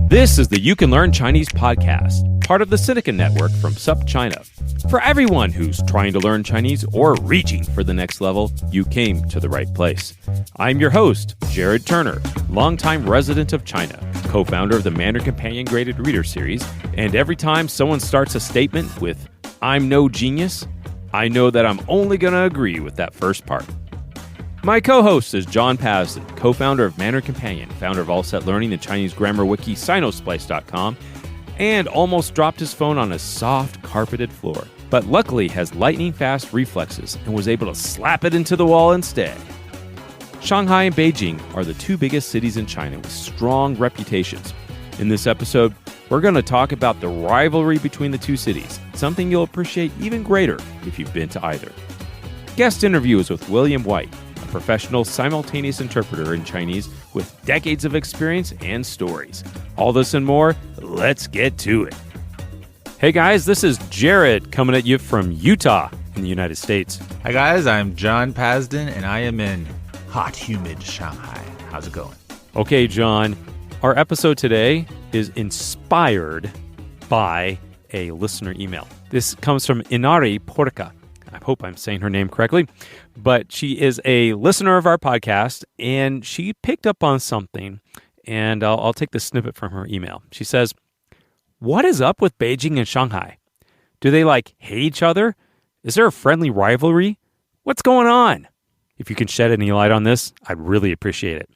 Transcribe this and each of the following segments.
This is the You Can Learn Chinese podcast, part of the Sinica Network from SupChina. For everyone who's trying to learn Chinese or reaching for the next level, you came to the right place. I'm your host, Jared Turner, longtime resident of China, co-founder of the Mandarin Companion Graded Reader Series, and every time someone starts a statement with, "I'm no genius," I know that I'm only going to agree with that first part. My co-host is John Pasden, co-founder of Mandarin Companion, founder of All Set Learning and Chinese grammar wiki Sinosplice.com, and almost dropped his phone on a soft, carpeted floor, but luckily has lightning-fast reflexes and was able to slap it into the wall instead. Shanghai and Beijing are the two biggest cities in China with strong reputations. In this episode, we're going to talk about the rivalry between the two cities, something you'll appreciate even greater if you've been to either. Guest interview is with William White, a professional simultaneous interpreter in Chinese with decades of experience and stories. All this and more, let's get to it. Hey guys, this is Jared coming at you from Utah in the United States. Hi guys, I'm John Pasden and I am in hot, humid Shanghai. How's it going? Okay, John, our episode today is inspired by a listener email. This comes from Inari Porca. I hope I'm saying her name correctly, but she is a listener of our podcast, and she picked up on something, and I'll take the snippet from her email. She says, "What is up with Beijing and Shanghai? Do they, hate each other? Is there a friendly rivalry? What's going on? If you can shed any light on this, I'd really appreciate it."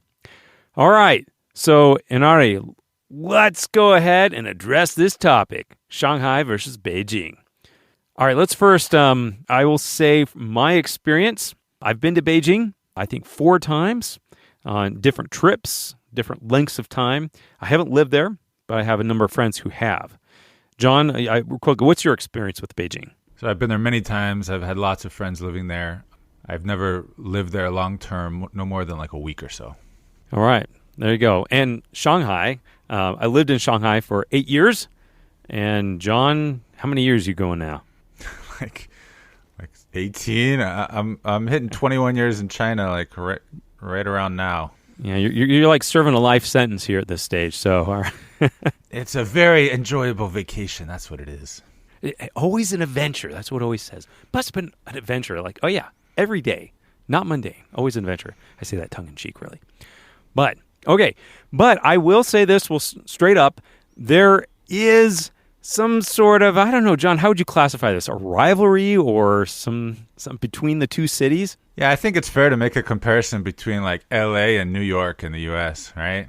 All right, so Inari, let's go ahead and address this topic, Shanghai versus Beijing. All right, let's first, I will say my experience. I've been to Beijing, I think 4 times on different trips, different lengths of time. I haven't lived there, but I have a number of friends who have. John, what's your experience with Beijing? So I've been there many times. I've had lots of friends living there. I've never lived there long term, no more than a week or so. All right, there you go. And Shanghai, I lived in Shanghai for 8 years. And John, how many years are you going now? like 18. I'm hitting 21 years in China, right around now. Yeah, you're serving a life sentence here at this stage. So, all right. It's a very enjoyable vacation. That's what it is. Always an adventure. That's what it always says. Must have been an adventure. Oh yeah, every day, not mundane. Always an adventure. I say that tongue in cheek, really. But okay. But I will say this. Straight up, there is some sort of, I don't know, John, how would you classify this? A rivalry or some between the two cities? Yeah, I think it's fair to make a comparison between LA and New York in the US, right?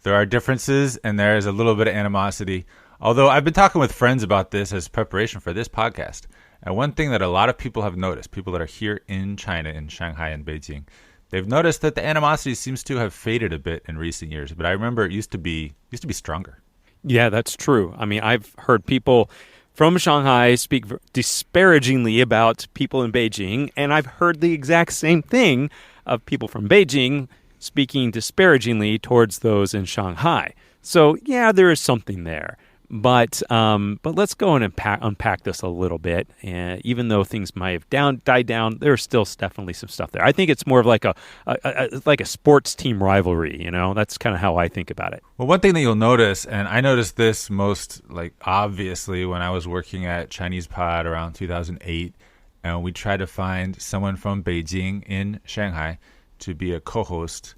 There are differences and there is a little bit of animosity. Although I've been talking with friends about this as preparation for this podcast. And one thing that a lot of people have noticed, people that are here in China, in Shanghai and Beijing, they've noticed that the animosity seems to have faded a bit in recent years. But I remember it used to be stronger. Yeah, that's true. I mean, I've heard people from Shanghai speak disparagingly about people in Beijing, and I've heard the exact same thing of people from Beijing speaking disparagingly towards those in Shanghai. So, yeah, there is something there. But let's go and unpack this a little bit. And even though things might have died down, there's still definitely some stuff there. I think it's more of like a sports team rivalry. That's kind of how I think about it. Well, one thing that you'll notice, and I noticed this most obviously when I was working at Chinese Pod around 2008, and we tried to find someone from Beijing in Shanghai to be a co-host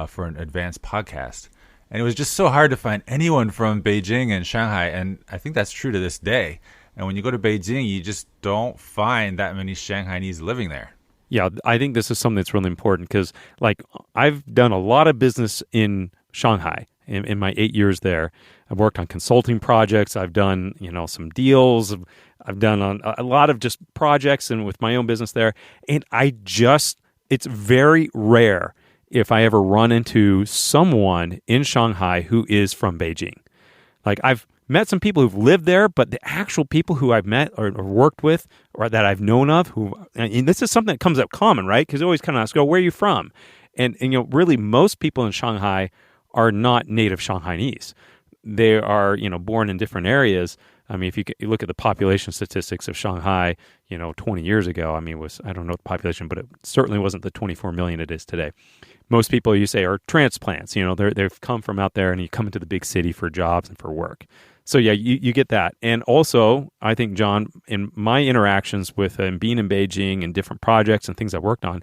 for an advanced podcast. And it was just so hard to find anyone from Beijing and Shanghai, and I think that's true to this day. And when you go to Beijing, you just don't find that many Shanghainese living there. Yeah, I think this is something that's really important because, I've done a lot of business in Shanghai in my 8 years there. I've worked on consulting projects. I've done, some deals. I've done on a lot of just projects and with my own business there. And it's very rare if I ever run into someone in Shanghai who is from Beijing. I've met some people who've lived there, but the actual people who I've met or worked with or that I've known of, and this is something that comes up common, right? Because they always kind of ask, where are you from? And really most people in Shanghai are not native Shanghainese. They are, born in different areas I mean, if you look at the population statistics of Shanghai, 20 years ago, I mean, I don't know the population, but it certainly wasn't the 24 million it is today. Most people, you say, are transplants. They've come from out there, and you come into the big city for jobs and for work. So yeah, you get that. And also, I think, John, in my interactions with being in Beijing and different projects and things I've worked on,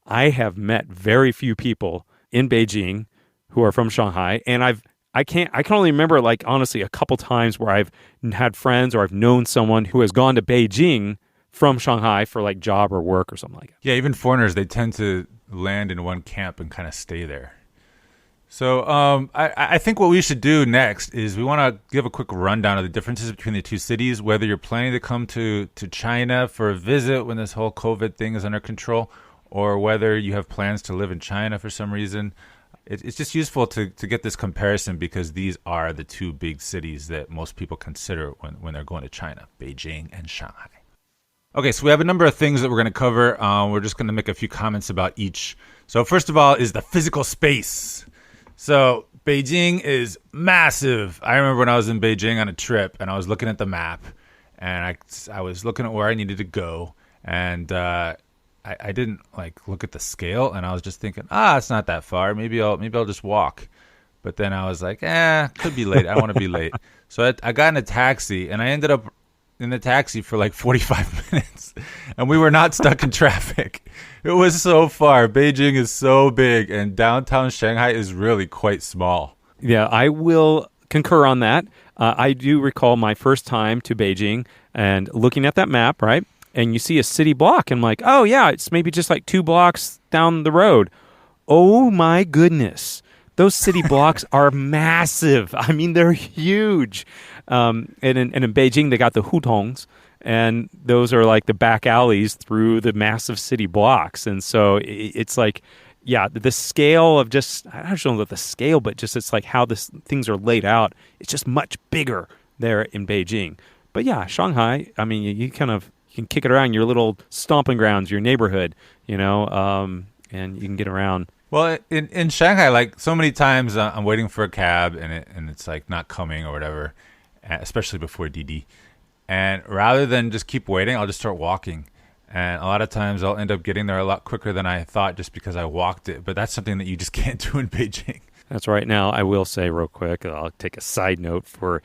I have met very few people in Beijing who are from Shanghai. And I can only remember, like, honestly, a couple times where I've had friends or I've known someone who has gone to Beijing from Shanghai for like job or work or something like that. Yeah, even foreigners, they tend to land in one camp and kind of stay there. So I think what we should do next is we want to give a quick rundown of the differences between the two cities, whether you're planning to come to China for a visit when this whole COVID thing is under control, or whether you have plans to live in China for some reason. It's just useful to get this comparison because these are the two big cities that most people consider when they're going to China, Beijing and Shanghai. Okay, so we have a number of things that we're going to cover. We're just going to make a few comments about each. So first of all is the physical space. So Beijing is massive. I remember when I was in Beijing on a trip and I was looking at the map and I was looking at where I needed to go and I didn't like look at the scale and I was just thinking, it's not that far. Maybe I'll just walk. But then I was like, could be late. I don't want to be late. So I got in a taxi and I ended up in the taxi for like 45 minutes and we were not stuck in traffic. It was so far. Beijing is so big and downtown Shanghai is really quite small. Yeah, I will concur on that. I do recall my first time to Beijing and looking at that map, right? And you see a city block and I'm like, oh yeah, it's maybe just like 2 blocks down the road. Oh my goodness. Those city blocks are massive. I mean, they're huge. And in Beijing, they got the hutongs, and those are like the back alleys through the massive city blocks. And so it's like, yeah, the scale of just, I don't know the scale, but just it's like how things are laid out. It's just much bigger there in Beijing. But yeah, Shanghai, I mean, you can kick it around your little stomping grounds, your neighborhood, and you can get around. Well, in Shanghai, like so many times I'm waiting for a cab and it's like not coming or whatever, especially before Didi. And rather than just keep waiting, I'll just start walking. And a lot of times I'll end up getting there a lot quicker than I thought just because I walked it. But that's something that you just can't do in Beijing. That's right. Now, I will say real quick, I'll take a side note for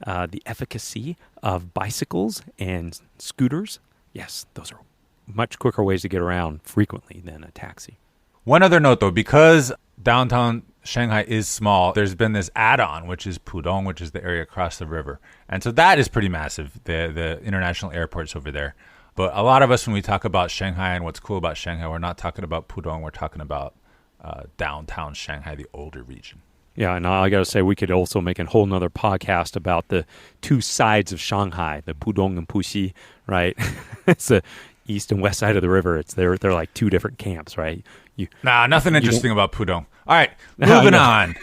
the efficacy of bicycles and scooters. Yes, those are much quicker ways to get around frequently than a taxi. One other note, though, because downtown Shanghai is small, there's been this add-on, which is Pudong, which is the area across the river. And so that is pretty massive, the international airports over there. But a lot of us, when we talk about Shanghai and what's cool about Shanghai, we're not talking about Pudong, we're talking about downtown Shanghai, the older region. Yeah, and I got to say, we could also make a whole nother podcast about the two sides of Shanghai, the Pudong and Puxi, right? It's the east and west side of the river. They're like two different camps, right? Nothing interesting about Pudong. All right, moving on.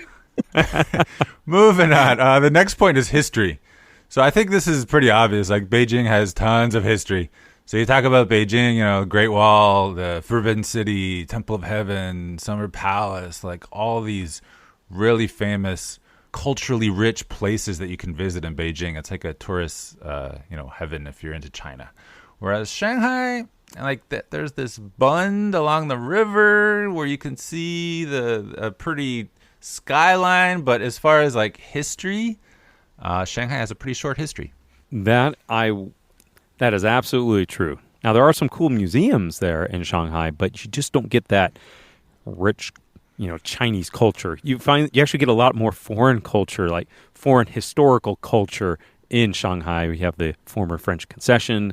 Moving on. The next point is history. So I think this is pretty obvious. Like Beijing has tons of history. So you talk about Beijing, Great Wall, the Forbidden City, Temple of Heaven, Summer Palace, like all these really famous, culturally rich places that you can visit in Beijing. It's like a tourist, heaven if you're into China. Whereas Shanghai, there's this bund along the river where you can see a pretty skyline. But as far as like history, Shanghai has a pretty short history. That is absolutely true. Now, there are some cool museums there in Shanghai, but you just don't get that rich, Chinese culture. You actually get a lot more foreign culture, like foreign historical culture in Shanghai. We have the former French concession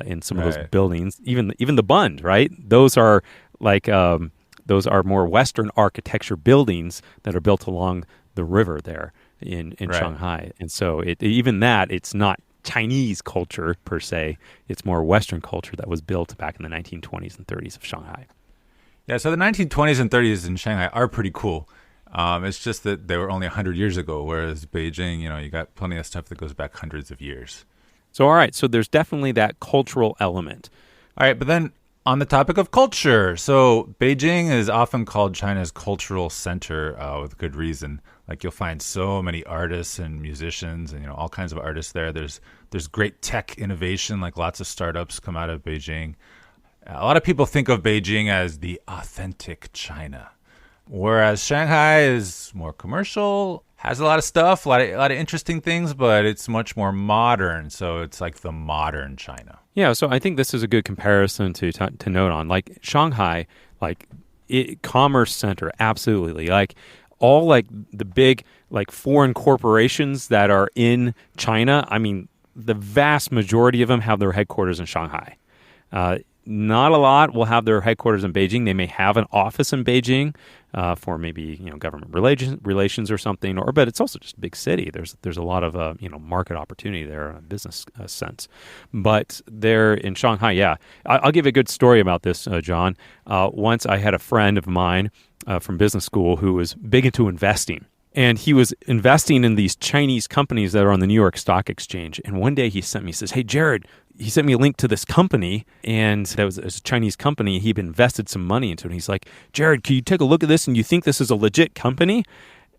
in some of those buildings, even the Bund, right? Those are more Western architecture buildings that are built along the river there in Shanghai. And so it's not Chinese culture per se. It's more Western culture that was built back in the 1920s and 30s of Shanghai. Yeah, so the 1920s and 30s in Shanghai are pretty cool. It's just that they were only 100 years ago, whereas Beijing, you got plenty of stuff that goes back hundreds of years. So, all right, so there's definitely that cultural element. All right, but then On the topic of culture, so Beijing is often called China's cultural center with good reason. Like you'll find so many artists and musicians and all kinds of artists there. There's great tech innovation, like lots of startups come out of Beijing. A lot of people think of Beijing as the authentic China, whereas Shanghai is more commercial, has a lot of stuff, a lot of interesting things, but it's much more modern. So it's like the modern China. Yeah, so I think this is a good comparison to note on. Like Shanghai, commerce center, absolutely. Like all like the big like foreign corporations that are in China. I mean, the vast majority of them have their headquarters in Shanghai. Not a lot will have their headquarters in Beijing. They may have an office in Beijing for maybe government relations or something. But it's also just a big city. There's a lot of market opportunity there in a business sense. But there in Shanghai, yeah, I'll give you a good story about this, John. Once I had a friend of mine from business school who was big into investing. And he was investing in these Chinese companies that are on the New York Stock Exchange. And one day he says, "Hey, Jared," he sent me a link to this company, and that was a Chinese company. He'd invested some money into it. And he's like, "Jared, can you take a look at this? And you think this is a legit company?"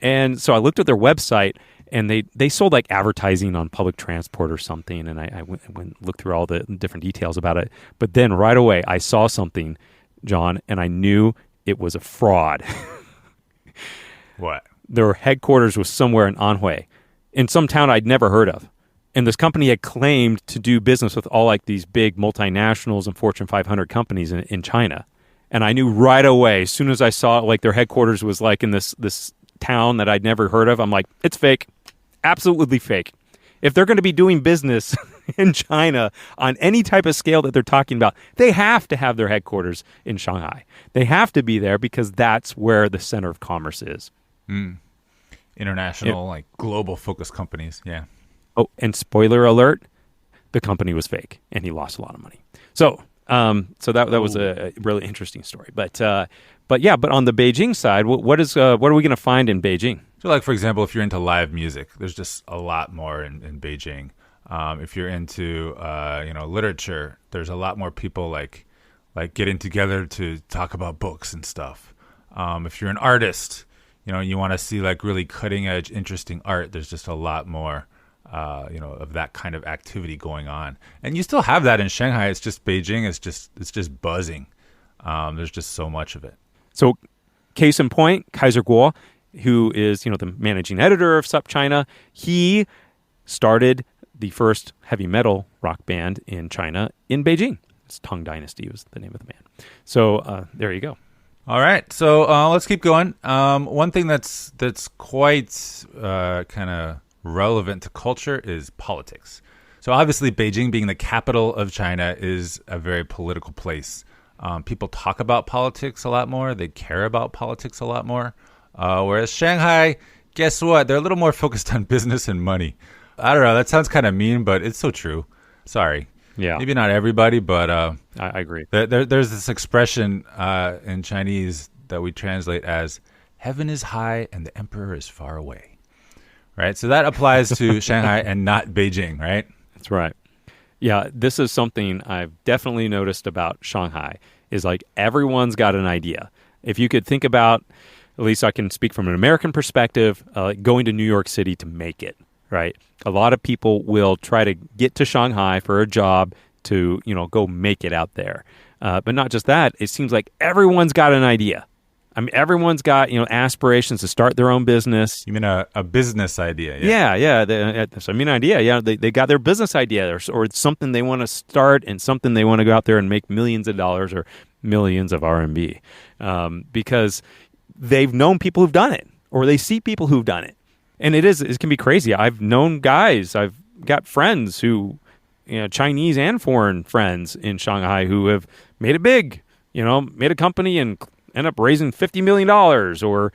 And so I looked at their website, and they sold like advertising on public transport or something. And I went and looked through all the different details about it. But then right away, I saw something, John, and I knew it was a fraud. What? Their headquarters was somewhere in Anhui, in some town I'd never heard of. And this company had claimed to do business with all like these big multinationals and Fortune 500 companies in China. And I knew right away, as soon as I saw like their headquarters was like in this town that I'd never heard of, I'm like, it's fake. Absolutely fake. If they're going to be doing business in China on any type of scale that they're talking about, they have to have their headquarters in Shanghai. They have to be there because that's where the center of commerce is. International, like global focused companies. Yeah. Oh, and spoiler alert, the company was fake and he lost a lot of money. So that was a really interesting story. But on the Beijing side, what are we going to find in Beijing? So like, for example, if you're into live music, there's just a lot more in Beijing. If you're into, literature, there's a lot more people like getting together to talk about books and stuff. If you're an artist, you want to see like really cutting edge, interesting art, there's just a lot more, of that kind of activity going on. And you still have that in Shanghai. It's just Beijing. It's just buzzing. There's just so much of it. So case in point, Kaiser Kuo, who is, the managing editor of SupChina, he started the first heavy metal rock band in China in Beijing. It's Tang Dynasty was the name of the band. So there you go. All right, so let's keep going. One thing that's quite kind of relevant to culture is politics. So obviously, Beijing being the capital of China is a very political place. People talk about politics a lot more. They care about politics a lot more. Whereas Shanghai, guess what? They're a little more focused on business and money. I don't know. That sounds kind of mean, but it's so true. Sorry. Yeah. Maybe not everybody, but I agree. There's this expression in Chinese that we translate as "heaven is high and the emperor is far away." Right? So that applies to Shanghai and not Beijing, right? That's right. Yeah, this is something I've definitely noticed about Shanghai is like everyone's got an idea. If you could think about, at least I can speak from an American perspective, going to New York City to make it. Right. A lot of people will try to get to Shanghai for a job to, go make it out there. But not just that. It seems like everyone's got an idea. I mean, everyone's got, aspirations to start their own business. You mean a business idea? Yeah. Idea. Yeah. They got their business idea or something they want to start and something they want to go out there and make millions of dollars or millions of RMB because they've known people who've done it or they see people who've done it. And it can be crazy. I've known guys, I've got friends who, Chinese and foreign friends in Shanghai who have made it big, made a company and end up raising $50 million or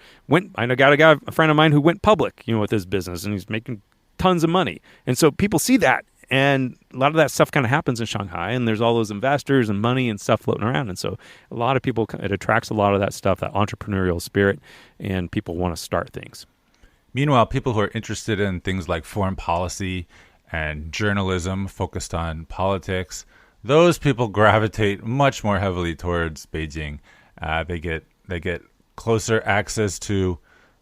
I got a friend of mine who went public, with his business and he's making tons of money. And so people see that. And a lot of that stuff kind of happens in Shanghai and there's all those investors and money and stuff floating around. And so a lot of people, it attracts a lot of that stuff, that entrepreneurial spirit, and people want to start things. Meanwhile, people who are interested in things like foreign policy and journalism focused on politics, those people gravitate much more heavily towards Beijing. They get closer access to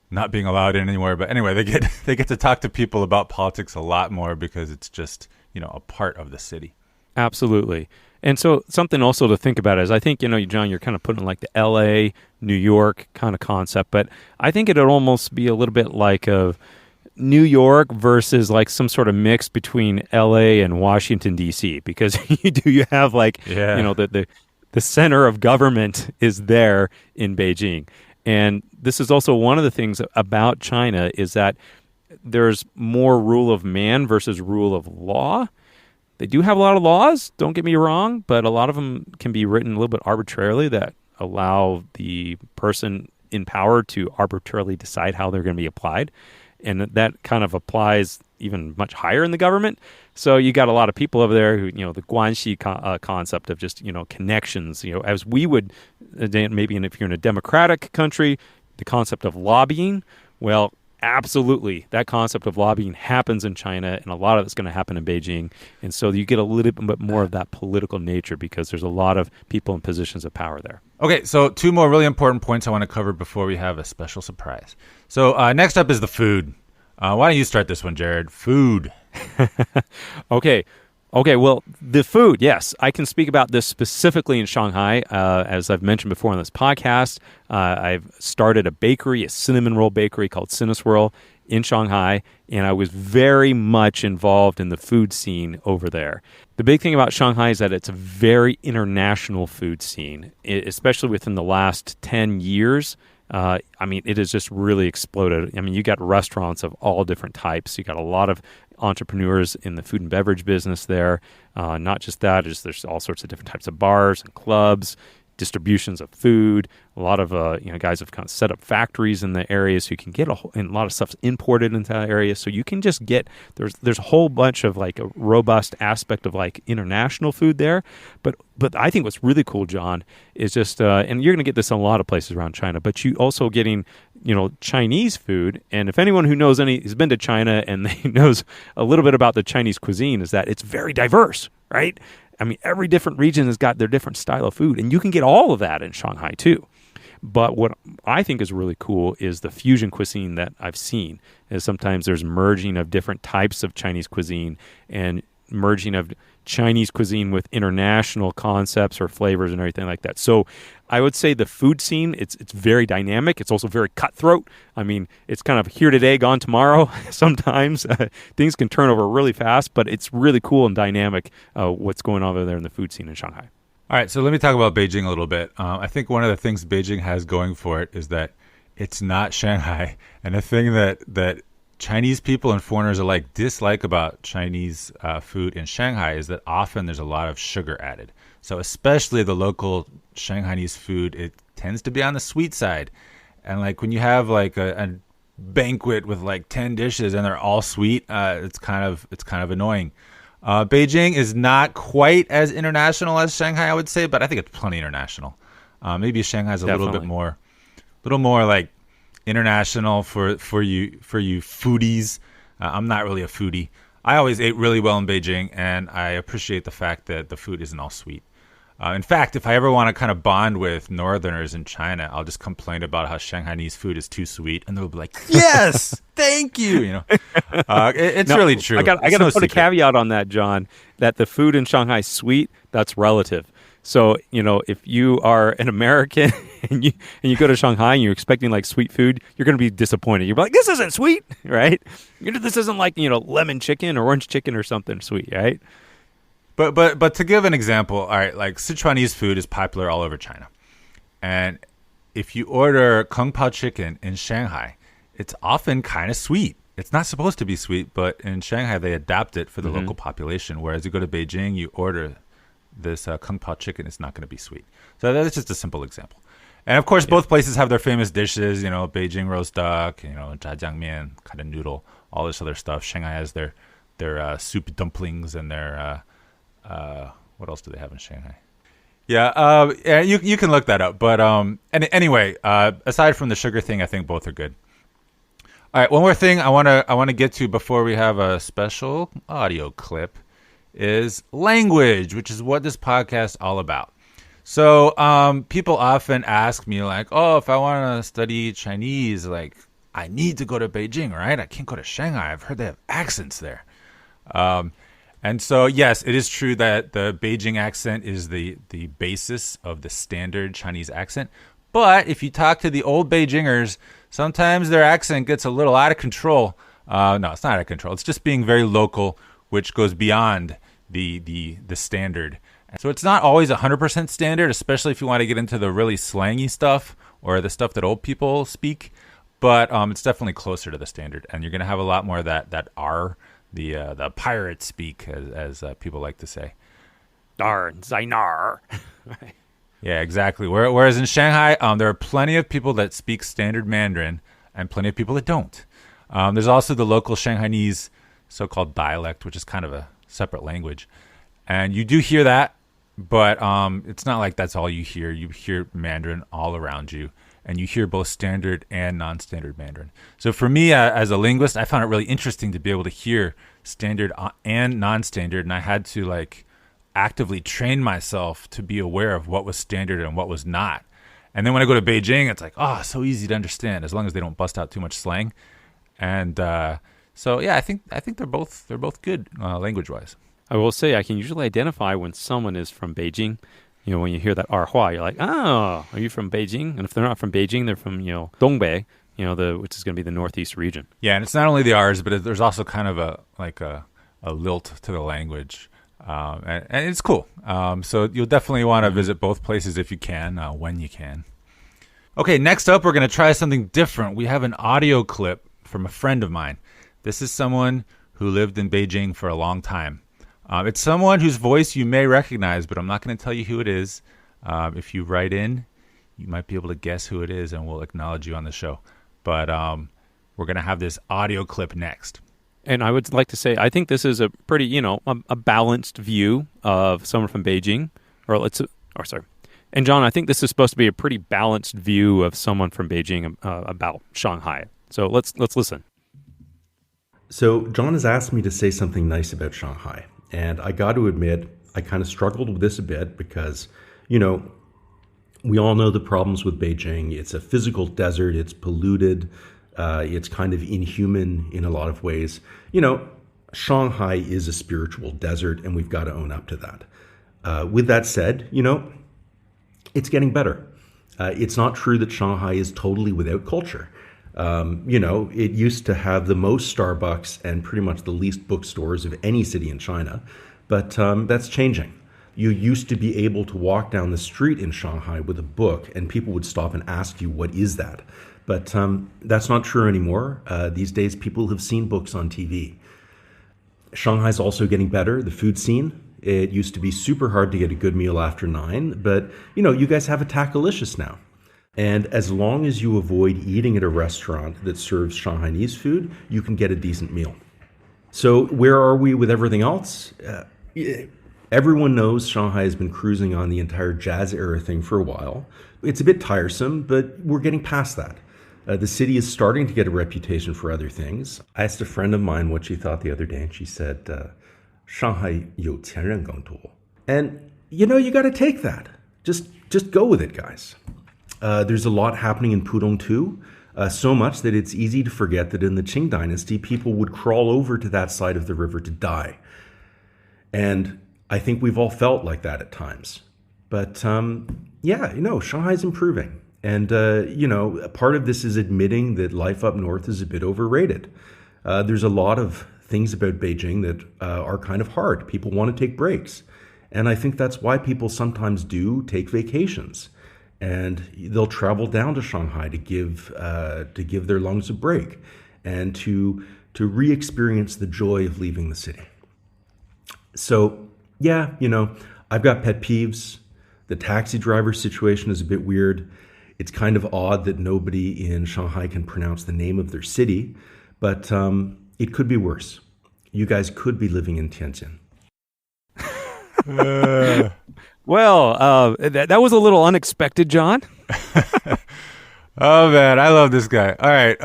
not being allowed in anywhere, but anyway, they get to talk to people about politics a lot more because it's just, a part of the city. Absolutely. And so something also to think about is I think, John, you're kind of putting like the LA, New York kind of concept, but I think it'd almost be a little bit like a New York versus like some sort of mix between LA and Washington, D.C., because you have like, the center of government is there in Beijing. And this is also one of the things about China is that there's more rule of man versus rule of law. They do have a lot of laws, don't get me wrong, but a lot of them can be written a little bit arbitrarily that allow the person in power to arbitrarily decide how they're going to be applied. And that kind of applies even much higher in the government. So you got a lot of people over there who, the guanxi concept of just, connections, as we would, maybe if you're in a democratic country, the concept of lobbying, well, absolutely. That concept of lobbying happens in China, and a lot of it's going to happen in Beijing. And so you get a little bit more of that political nature because there's a lot of people in positions of power there. Okay, so 2 more really important points I want to cover before we have a special surprise. So next up is the food. Why don't you start this one, Jared? Food. Okay, well, the food, yes. I can speak about this specifically in Shanghai. As I've mentioned before on this podcast, I've started a bakery, a cinnamon roll bakery called Sinosplice in Shanghai, and I was very much involved in the food scene over there. The big thing about Shanghai is that it's a very international food scene, especially within the last 10 years. It has just really exploded. You got restaurants of all different types. You got a lot of entrepreneurs in the food and beverage business there. Not just that, there's all sorts of different types of bars and clubs, distributions of food. A lot of guys have kind of set up factories in the area, so you can get and a lot of stuff's imported into that area. So you can just get there's a whole bunch of like a robust aspect of like international food there. But I think what's really cool, John, is just and you're going to get this in a lot of places around China, but you also getting Chinese food. And if anyone who knows has been to China and they knows a little bit about the Chinese cuisine, is that it's very diverse, right? Every different region has got their different style of food, and you can get all of that in Shanghai too. But what I think is really cool is the fusion cuisine that I've seen. Is sometimes there's merging of different types of Chinese cuisine and merging of Chinese cuisine with international concepts or flavors and everything like that. So I would say the food scene, it's very dynamic. It's also very cutthroat. It's kind of here today, gone tomorrow. Sometimes things can turn over really fast, but it's really cool and dynamic what's going on over there in the food scene in Shanghai. All right, so let me talk about Beijing a little bit. I think one of the things Beijing has going for it is that it's not Shanghai. And the thing that Chinese people and foreigners alike dislike about Chinese food in Shanghai is that often there's a lot of sugar added. So especially the local Shanghainese food, it tends to be on the sweet side. And like when you have like a banquet with like 10 dishes and they're all sweet, it's kind of annoying. Beijing is not quite as international as Shanghai, I would say, but I think it's plenty international. Maybe Shanghai's a little more like international for you foodies. I'm not really a foodie. I always ate really well in Beijing, and I appreciate the fact that the food isn't all sweet. In fact, if I ever want to kind of bond with Northerners in China, I'll just complain about how Shanghainese food is too sweet, and they'll be like, "Yes, thank you." It's really true. I got to put a caveat on that, John. That the food in Shanghai is sweet. That's relative. So, if you are an American and you go to Shanghai and you're expecting like sweet food, you're going to be disappointed. You're like, this isn't sweet, right? This isn't like, lemon chicken or orange chicken or something sweet, right? But to give an example, all right, like Sichuanese food is popular all over China. And if you order Kung Pao chicken in Shanghai, it's often kind of sweet. It's not supposed to be sweet, but in Shanghai, they adapt it for the local population. Whereas you go to Beijing, you order this Kung Pao chicken, it's not going to be sweet. So that's just a simple example. And of course, both places have their famous dishes, Beijing roast duck, zhajiangmian, kind of noodle, all this other stuff. Shanghai has their soup dumplings and their, what else do they have in Shanghai? Yeah, you can look that up. But anyway, aside from the sugar thing, I think both are good. All right, one more thing I want to get to before we have a special audio clip is language, which is what this podcast is all about. So people often ask me like, oh, if I want to study Chinese, like I need to go to Beijing, right? I can't go to Shanghai. I've heard they have accents there. And so, yes, it is true that the Beijing accent is the basis of the standard Chinese accent. But if you talk to the old Beijingers, sometimes their accent gets a little out of control. No, it's not out of control. It's just being very local, which goes beyond the standard. So it's not always 100% standard, especially if you want to get into the really slangy stuff or the stuff that old people speak. But it's definitely closer to the standard, and you're going to have a lot more of that R, the pirate speak, as people like to say. Darn, Zainar. Yeah, exactly. Whereas in Shanghai, there are plenty of people that speak standard Mandarin and plenty of people that don't. There's also the local Shanghainese so-called dialect, which is kind of a separate language. And you do hear that, but it's not like that's all you hear. You hear Mandarin all around you, and you hear both standard and non-standard Mandarin. So for me, as a linguist, I found it really interesting to be able to hear standard and non-standard, and I had to like actively train myself to be aware of what was standard and what was not. And then when I go to Beijing, it's like, oh, so easy to understand as long as they don't bust out too much slang. And so yeah, I think they're both good language-wise. I will say I can usually identify when someone is from Beijing. You know, when you hear that Erhua, you're like, oh, are you from Beijing? And if they're not from Beijing, they're from, Dongbei, which is going to be the northeast region. Yeah, and it's not only the R's, but there's also kind of a lilt to the language. And it's cool. So you'll definitely want to visit both places if you can, when you can. Okay, next up, we're going to try something different. We have an audio clip from a friend of mine. This is someone who lived in Beijing for a long time. It's someone whose voice you may recognize, but I'm not going to tell you who it is. If you write in, you might be able to guess who it is, and we'll acknowledge you on the show. But we're going to have this audio clip next. And I would like to say, I think this is a pretty, a balanced view of someone from Beijing. And John, I think this is supposed to be a pretty balanced view of someone from Beijing about Shanghai. So let's listen. So John has asked me to say something nice about Shanghai. And I got to admit, I kind of struggled with this a bit because, we all know the problems with Beijing. It's a physical desert. It's polluted. It's kind of inhuman in a lot of ways. Shanghai is a spiritual desert, and we've got to own up to that. With that said, it's getting better. It's not true that Shanghai is totally without culture. It used to have the most Starbucks and pretty much the least bookstores of any city in China, but that's changing. You used to be able to walk down the street in Shanghai with a book, and people would stop and ask you, what is that? But that's not true anymore. These days, people have seen books on TV. Shanghai's also getting better, the food scene. It used to be super hard to get a good meal after 9, but, you guys have a Takalicious now. And as long as you avoid eating at a restaurant that serves Shanghainese food, you can get a decent meal. So where are we with everything else? Everyone knows Shanghai has been cruising on the entire jazz era thing for a while. It's a bit tiresome, but we're getting past that. The city is starting to get a reputation for other things. I asked a friend of mine what she thought the other day, and she said, Shanghai 有钱人更多. And, you got to take that. Just go with it, guys. There's a lot happening in Pudong too, so much that it's easy to forget that in the Qing dynasty, people would crawl over to that side of the river to die. And I think we've all felt like that at times. But Shanghai's improving. And, part of this is admitting that life up north is a bit overrated. There's a lot of things about Beijing that are kind of hard. People want to take breaks. And I think that's why people sometimes do take vacations. And they'll travel down to Shanghai to give their lungs a break and to re-experience the joy of leaving the city. So, I've got pet peeves. The taxi driver situation is a bit weird. It's kind of odd that nobody in Shanghai can pronounce the name of their city, but it could be worse. You guys could be living in Tianjin. Well, that was a little unexpected, John. Oh, man, I love this guy. All right,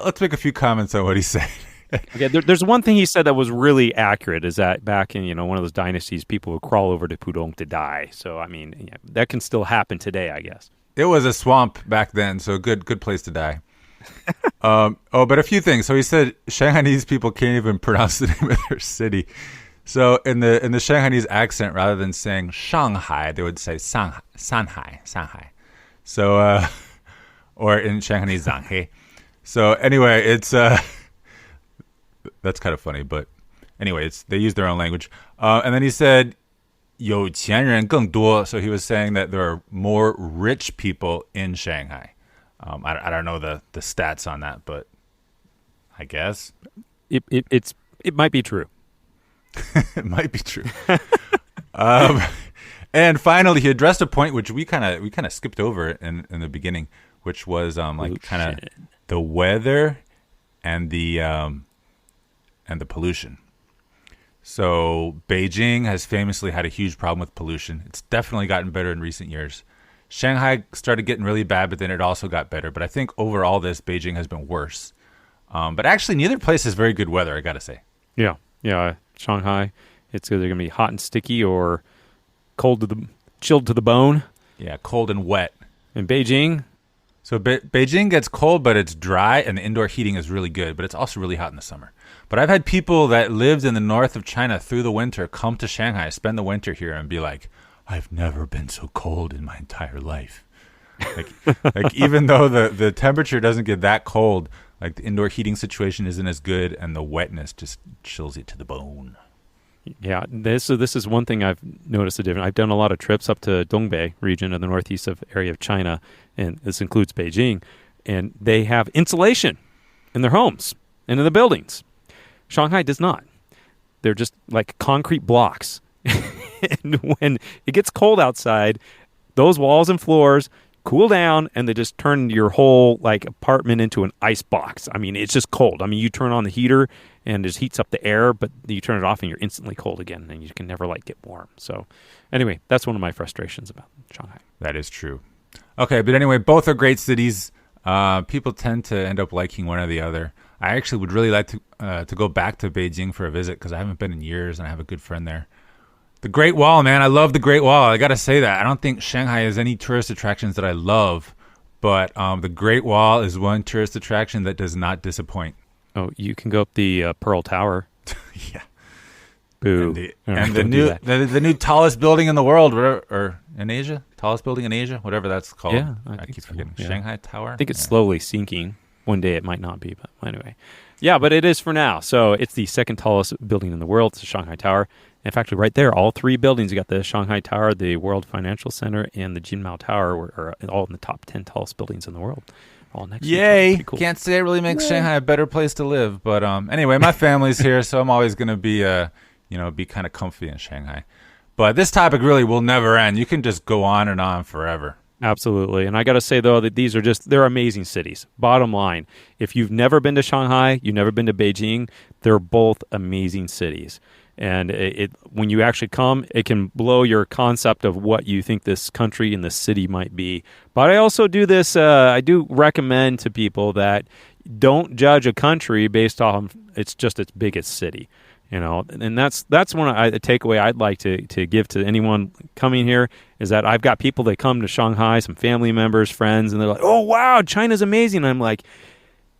let's make a few comments on what he said. Okay, there's one thing he said that was really accurate, is that back in one of those dynasties, people would crawl over to Pudong to die. So I mean, that can still happen today, I guess. It was a swamp back then, so good place to die. But a few things. So he said Shanghainese people can't even pronounce the name of their city. So in the Shanghainese accent, rather than saying Shanghai, they would say Sanhai. So or in Shanghainese Zhanghe. So anyway, it's that's kind of funny, but anyway, they use their own language. And then he said 有钱人更多. So he was saying that there are more rich people in Shanghai. I don't know the stats on that, but I guess it might be true. It might be true. And finally, he addressed a point which we kind of skipped over in the beginning, which was kind of the weather and the pollution. So Beijing has famously had a huge problem with pollution. It's definitely gotten better in recent years. Shanghai started getting really bad, but then it also got better. But I think overall, Beijing has been worse. But actually, neither place has very good weather, I got to say. Yeah. Shanghai, it's either going to be hot and sticky or chilled to the bone. Yeah, cold and wet. In Beijing. So Beijing gets cold, but it's dry, and the indoor heating is really good. But it's also really hot in the summer. But I've had people that lived in the north of China through the winter come to Shanghai, spend the winter here, and be like, I've never been so cold in my entire life. Like even though the temperature doesn't get that cold, like the indoor heating situation isn't as good, and the wetness just chills it to the bone. Yeah, this is one thing I've noticed a difference. I've done a lot of trips up to Dongbei region of the northeast area of China, and this includes Beijing, and they have insulation in their homes and in the buildings. Shanghai does not. They're just like concrete blocks. And when it gets cold outside, those walls and floors cool down, and they just turn your whole apartment into an ice box. I mean, it's just cold. I mean, you turn on the heater and it just heats up the air, but you turn it off and you're instantly cold again, and you can never get warm. So anyway, that's one of my frustrations about Shanghai. That is true. Okay, but anyway, both are great cities. People tend to end up liking one or the other. I actually would really like to go back to Beijing for a visit, because I haven't been in years, and I have a good friend there. The Great Wall, man. I love the Great Wall. I got to say that. I don't think Shanghai has any tourist attractions that I love, but the Great Wall is one tourist attraction that does not disappoint. Oh, you can go up the Pearl Tower. Yeah. Boo. And the new tallest building in the world, or in Asia? Tallest building in Asia? Whatever that's called. Yeah. I keep forgetting. Yeah. Shanghai Tower? I think it's slowly sinking. One day it might not be, but anyway. Yeah, but it is for now. So it's the second tallest building in the world. It's the Shanghai Tower. In fact, right there, all three buildings, you got the Shanghai Tower, the World Financial Center, and the Jinmao Tower, are all in the top 10 tallest buildings in the world. All next to each other. Yay! Cool. Can't say it really makes Shanghai a better place to live, but anyway, my family's here, so I'm always going to be be kind of comfy in Shanghai. But this topic really will never end. You can just go on and on forever. Absolutely. And I got to say, though, that they're amazing cities. Bottom line, if you've never been to Shanghai, you've never been to Beijing, they're both amazing cities. And when you actually come, it can blow your concept of what you think this country and this city might be. But I also do this, I do recommend to people that don't judge a country based off its biggest city. And that's one a takeaway I'd like to give to anyone coming here, is that I've got people that come to Shanghai, some family members, friends, and they're like, "Oh wow, China's amazing." And I'm like,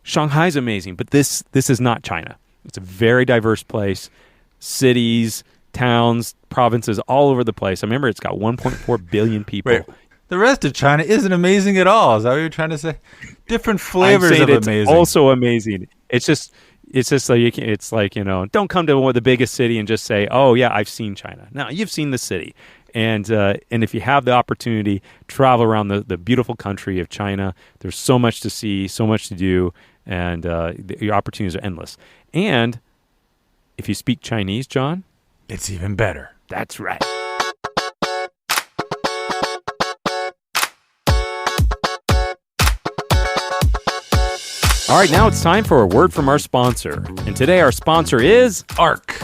"Shanghai's amazing, but this is not China. It's a very diverse place, cities, towns, provinces all over the place. I remember it's got 1.4 billion people." Wait, the rest of China isn't amazing at all. Is that what you're trying to say? Different flavors of it's amazing. Also amazing. It's just like don't come to the biggest city and just say, "Oh yeah, I've seen China." No, you've seen the city, and if you have the opportunity, travel around the beautiful country of China. There's so much to see, so much to do, and your opportunities are endless. And if you speak Chinese, John, it's even better. That's right. All right, now it's time for a word from our sponsor. And today our sponsor is ARC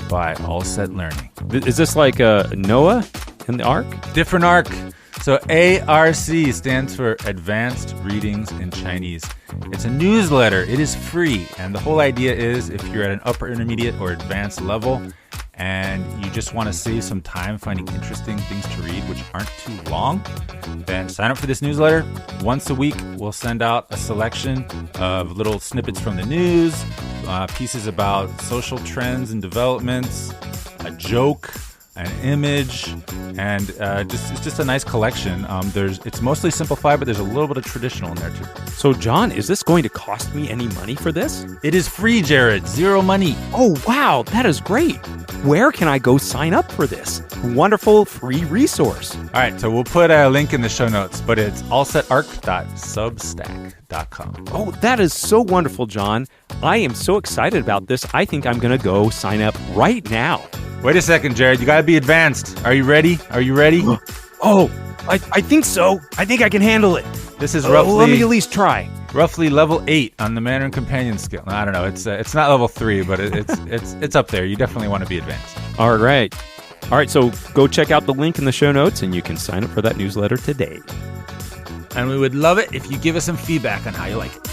by All Set Learning. Is this like Noah and the Ark? Different ARC. So ARC stands for Advanced Readings in Chinese. It's a newsletter. It is free. And the whole idea is if you're at an upper intermediate or advanced level and you just want to save some time finding interesting things to read which aren't too long, then sign up for this newsletter. Once a week, we'll send out a selection of little snippets from the news, pieces about social trends and developments, a joke, an image, and it's just a nice collection. It's mostly simplified, but there's a little bit of traditional in there too. So, John, is this going to cost me any money for this? It is free, Jared. Zero money. Oh, wow, that is great. Where can I go sign up for this wonderful free resource? All right, so we'll put a link in the show notes, but it's allsetarc.substack.com. Oh, that is so wonderful, John. I am so excited about this. I think I'm going to go sign up right now. Wait a second, Jared. You got to be advanced. Are you ready? Oh, I think so. I think I can handle it. This is roughly... let me at least try. Roughly level 8 on the Mandarin Companion skill. I don't know. It's not level 3, but it's up there. You definitely want to be advanced. All right. So go check out the link in the show notes, and you can sign up for that newsletter today. And we would love it if you give us some feedback on how you like it.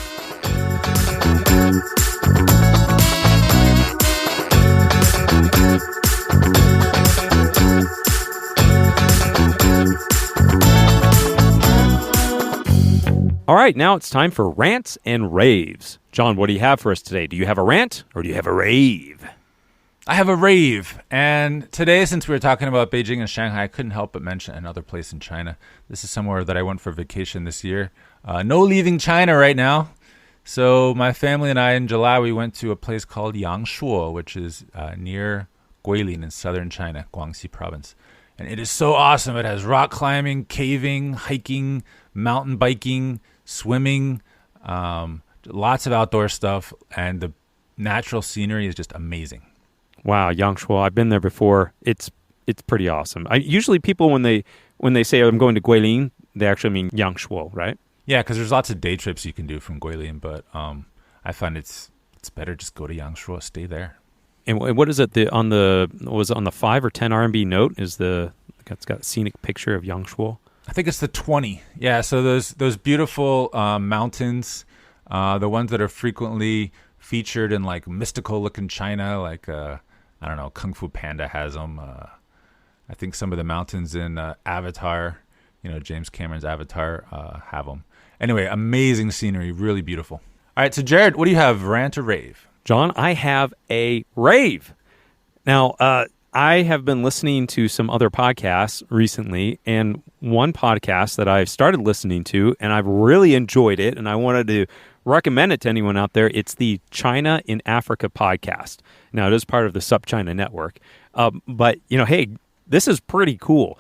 All right, now it's time for rants and raves. John, what do you have for us today? Do you have a rant or do you have a rave? I have a rave. And today, since we were talking about Beijing and Shanghai, I couldn't help but mention another place in China. This is somewhere that I went for vacation this year. No leaving China right now. So my family and I, in July, we went to a place called Yangshuo, which is near Guilin in southern China, Guangxi province. And it is so awesome. It has rock climbing, caving, hiking, mountain biking, swimming, lots of outdoor stuff, and the natural scenery is just amazing. Wow, Yangshuo, I've been there before. It's pretty awesome. Usually people, when they say I'm going to Guilin, they actually mean Yangshuo, right? Yeah, because there's lots of day trips you can do from Guilin, but I find it's better just go to Yangshuo, stay there. And what is it? On the 5 or 10 RMB note is it's got a scenic picture of Yangshuo. I think it's the 20. Yeah, so those beautiful mountains, the ones that are frequently featured in like mystical looking China, like I don't know, Kung Fu Panda has them. I think some of the mountains in Avatar, James Cameron's Avatar, have them. Anyway, amazing scenery, really beautiful. All right, so Jared, what do you have, rant or rave? John, I have a rave. Now, I have been listening to some other podcasts recently, and one podcast that I've started listening to, and I've really enjoyed it, and I wanted to recommend it to anyone out there. It's the China in Africa podcast. Now, it is part of the SupChina network, but, hey, this is pretty cool.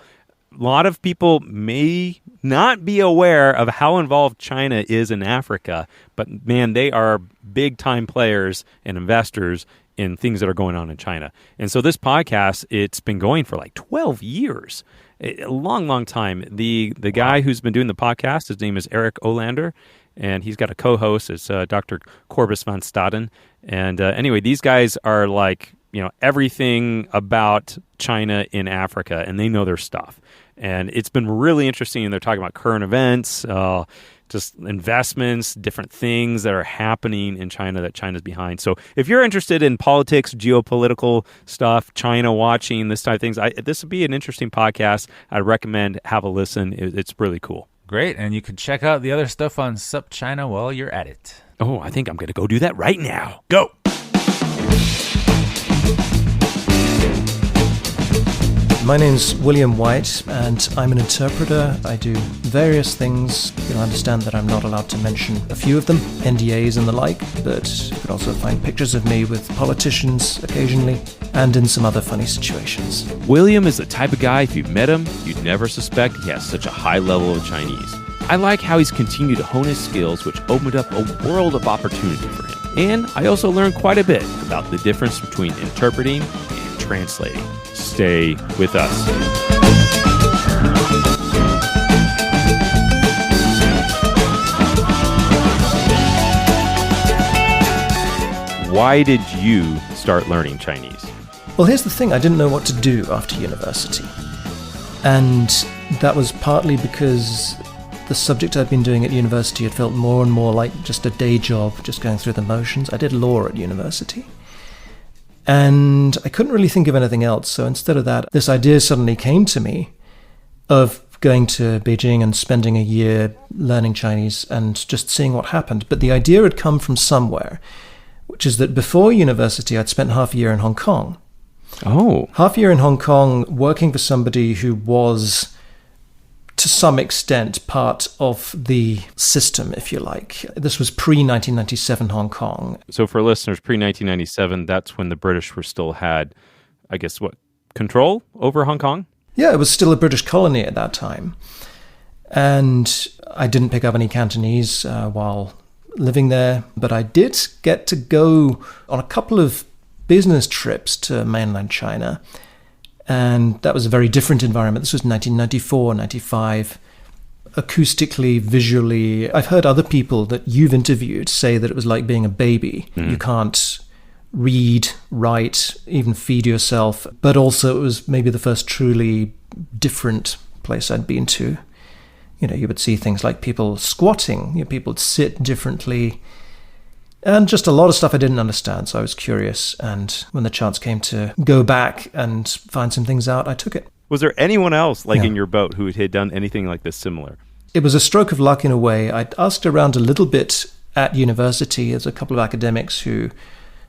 A lot of people may not be aware of how involved China is in Africa, but, man, they are big-time players and investors in things that are going on in China. And so this podcast, it's been going for like 12 years, a long, long time. The guy who's been doing the podcast, his name is Eric Olander, and he's got a co-host. It's Dr. Corbus van Staden. And anyway, these guys are like, everything about China in Africa, and they know their stuff. And it's been really interesting. They're talking about current events, just investments, different things that are happening in China that China's behind. So if you're interested in politics, geopolitical stuff, China watching, this type of things, this would be an interesting podcast. I'd recommend have a listen. It's really cool. Great. And you can check out the other stuff on SupChina while you're at it. Oh, I think I'm going to go do that right now. Go. My name's William White, and I'm an interpreter. I do various things. You'll understand that I'm not allowed to mention a few of them, NDAs and the like, but you could also find pictures of me with politicians occasionally, and in some other funny situations. William is the type of guy, if you've met him, you'd never suspect he has such a high level of Chinese. I like how he's continued to hone his skills, which opened up a world of opportunity for him. And I also learned quite a bit about the difference between interpreting and translating. Stay with us. Why did you start learning Chinese? Well, here's the thing. I didn't know what to do after university. And That was partly because the subject I'd been doing at university had felt more and more like just a day job, just going through the motions. I did law at university. And I couldn't really think of anything else. So instead of that, this idea suddenly came to me of going to Beijing and spending a year learning Chinese and just seeing what happened. But the idea had come from somewhere, which is that before university, I'd spent half a year in Hong Kong. Oh. Half a year in Hong Kong working for somebody who was, to some extent, part of the system, if you like. This was pre-1997 Hong Kong. So for listeners, pre-1997, that's when the British still had, I guess, control over Hong Kong? Yeah, it was still a British colony at that time. And I didn't pick up any Cantonese while living there, but I did get to go on a couple of business trips to mainland China. And that was a very different environment. This was 1994, 95. Acoustically, visually, I've heard other people that you've interviewed say that it was like being a baby. You can't read, write, even feed yourself. But also it was maybe the first truly different place I'd been to. You know, you would see things like people squatting, people would sit differently, and just a lot of stuff I didn't understand. So I was curious, and when the chance came to go back and find some things out, I took it. Was there anyone else in your boat who had done anything like this similar? It was a stroke of luck in a way. I asked around a little bit at university. There's a couple of academics who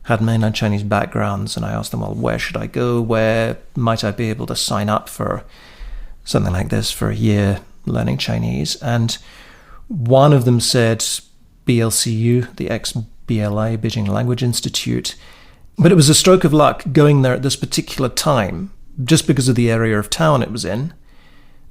had mainland Chinese backgrounds, and I asked them, well, where should I go? Where might I be able to sign up for something like this for a year learning Chinese? And one of them said BLCU, the ex-BLI, Beijing Language Institute. But it was a stroke of luck going there at this particular time, just because of the area of town it was in,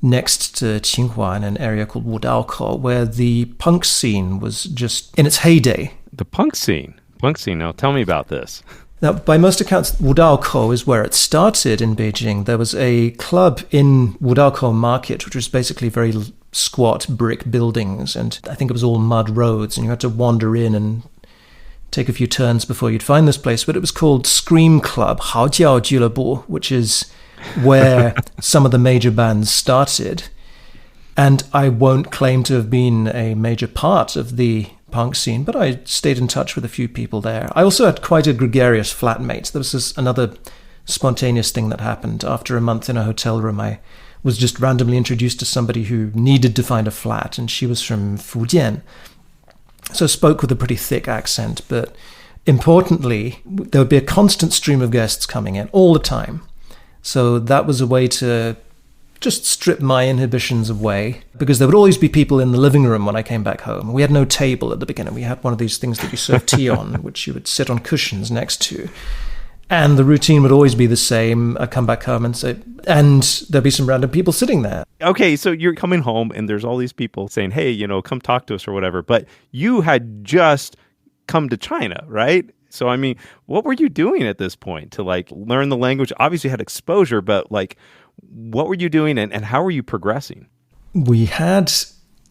next to Tsinghua in an area called Wudaokou, where the punk scene was just in its heyday. The punk scene? Now tell me about this. Now, by most accounts, Wudaokou is where it started in Beijing. There was a club in Wudaokou Market, which was basically very squat brick buildings, and I think it was all mud roads, and you had to wander in and take a few turns before you'd find this place. But it was called Scream Club, Haojiao俱乐部, which is where some of the major bands started. And I won't claim to have been a major part of the punk scene, but I stayed in touch with a few people there. I also had quite a gregarious flatmate. There was another spontaneous thing that happened. After a month in a hotel room, I was just randomly introduced to somebody who needed to find a flat, and she was from Fujian. So spoke with a pretty thick accent, but importantly, there would be a constant stream of guests coming in all the time. So that was a way to just strip my inhibitions away, because there would always be people in the living room when I came back home. We had no table at the beginning. We had one of these things that you serve tea on, which you would sit on cushions next to. And the routine would always be the same. I'd come back home and say, and there'd be some random people sitting there. Okay, so you're coming home and there's all these people saying, hey, come talk to us or whatever. But you had just come to China, right? So, I mean, what were you doing at this point to learn the language? Obviously you had exposure, but what were you doing and how were you progressing? We had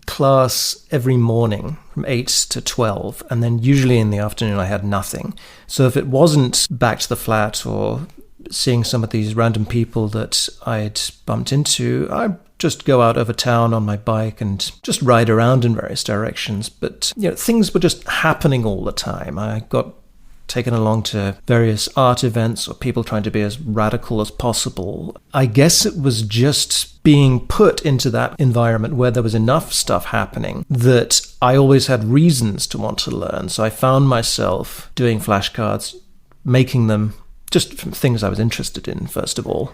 class every morning from 8 to 12, and then usually in the afternoon I had nothing. So if it wasn't back to the flat or seeing some of these random people that I'd bumped into, I'd just go out over town on my bike and just ride around in various directions. But things were just happening all the time. I got taken along to various art events or people trying to be as radical as possible. I guess it was just being put into that environment where there was enough stuff happening that I always had reasons to want to learn. So I found myself doing flashcards, making them just from things I was interested in, first of all.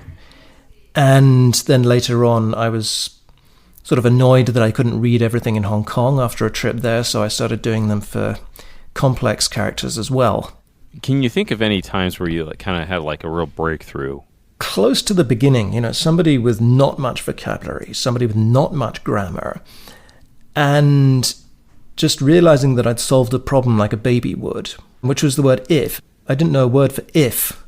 And then later on, I was sort of annoyed that I couldn't read everything in Hong Kong after a trip there, so I started doing them for complex characters as well. Can you think of any times where you kind of had a real breakthrough? Close to the beginning, somebody with not much vocabulary, somebody with not much grammar, and just realizing that I'd solved a problem like a baby would, which was the word if. I didn't know a word for if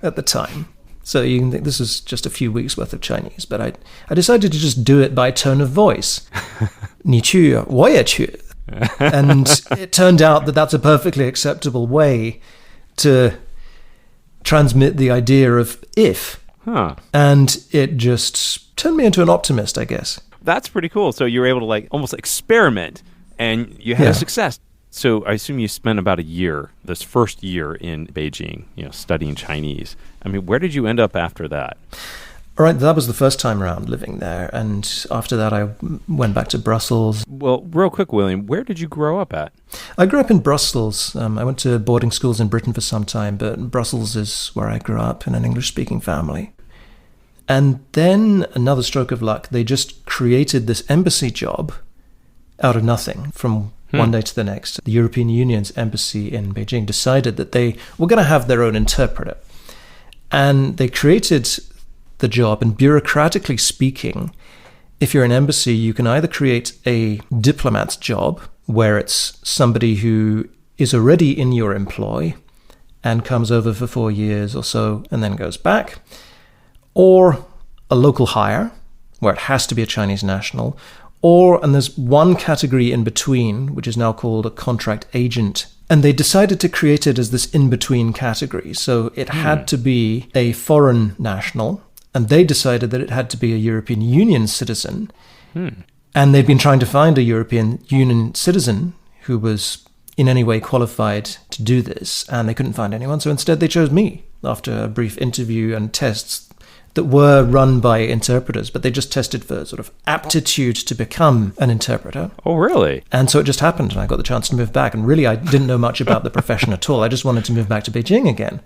at the time. So you can think this is just a few weeks worth of Chinese, but I decided to just do it by tone of voice. 你去，我也去. And it turned out that that's a perfectly acceptable way to transmit the idea of if. Huh. And it just turned me into an optimist, I guess. That's pretty cool. So you were able to like almost experiment and you had a success. So I assume you spent about a year, this first year in Beijing, studying Chinese. I mean, where did you end up after that? All right, that was the first time around living there. And after that, I went back to Brussels. Well, real quick, William, where did you grow up at? I grew up in Brussels. I went to boarding schools in Britain for some time, but Brussels is where I grew up in an English-speaking family. And then, another stroke of luck, they just created this embassy job out of nothing from one day to the next. The European Union's embassy in Beijing decided that they were going to have their own interpreter. And they created the job, and bureaucratically speaking, if you're an embassy, you can either create a diplomat's job, where it's somebody who is already in your employ and comes over for 4 years or so and then goes back, or a local hire, where it has to be a Chinese national, and there's one category in between, which is now called a contract agent. And they decided to create it as this in-between category. So it had to be a foreign national, and they decided that it had to be a European Union citizen. And they've been trying to find a European Union citizen who was in any way qualified to do this, and they couldn't find anyone. So instead they chose me after a brief interview and tests that were run by interpreters, but they just tested for sort of aptitude to become an interpreter. Oh, really? And so it just happened, and I got the chance to move back. And really, I didn't know much about the profession at all. I just wanted to move back to Beijing again.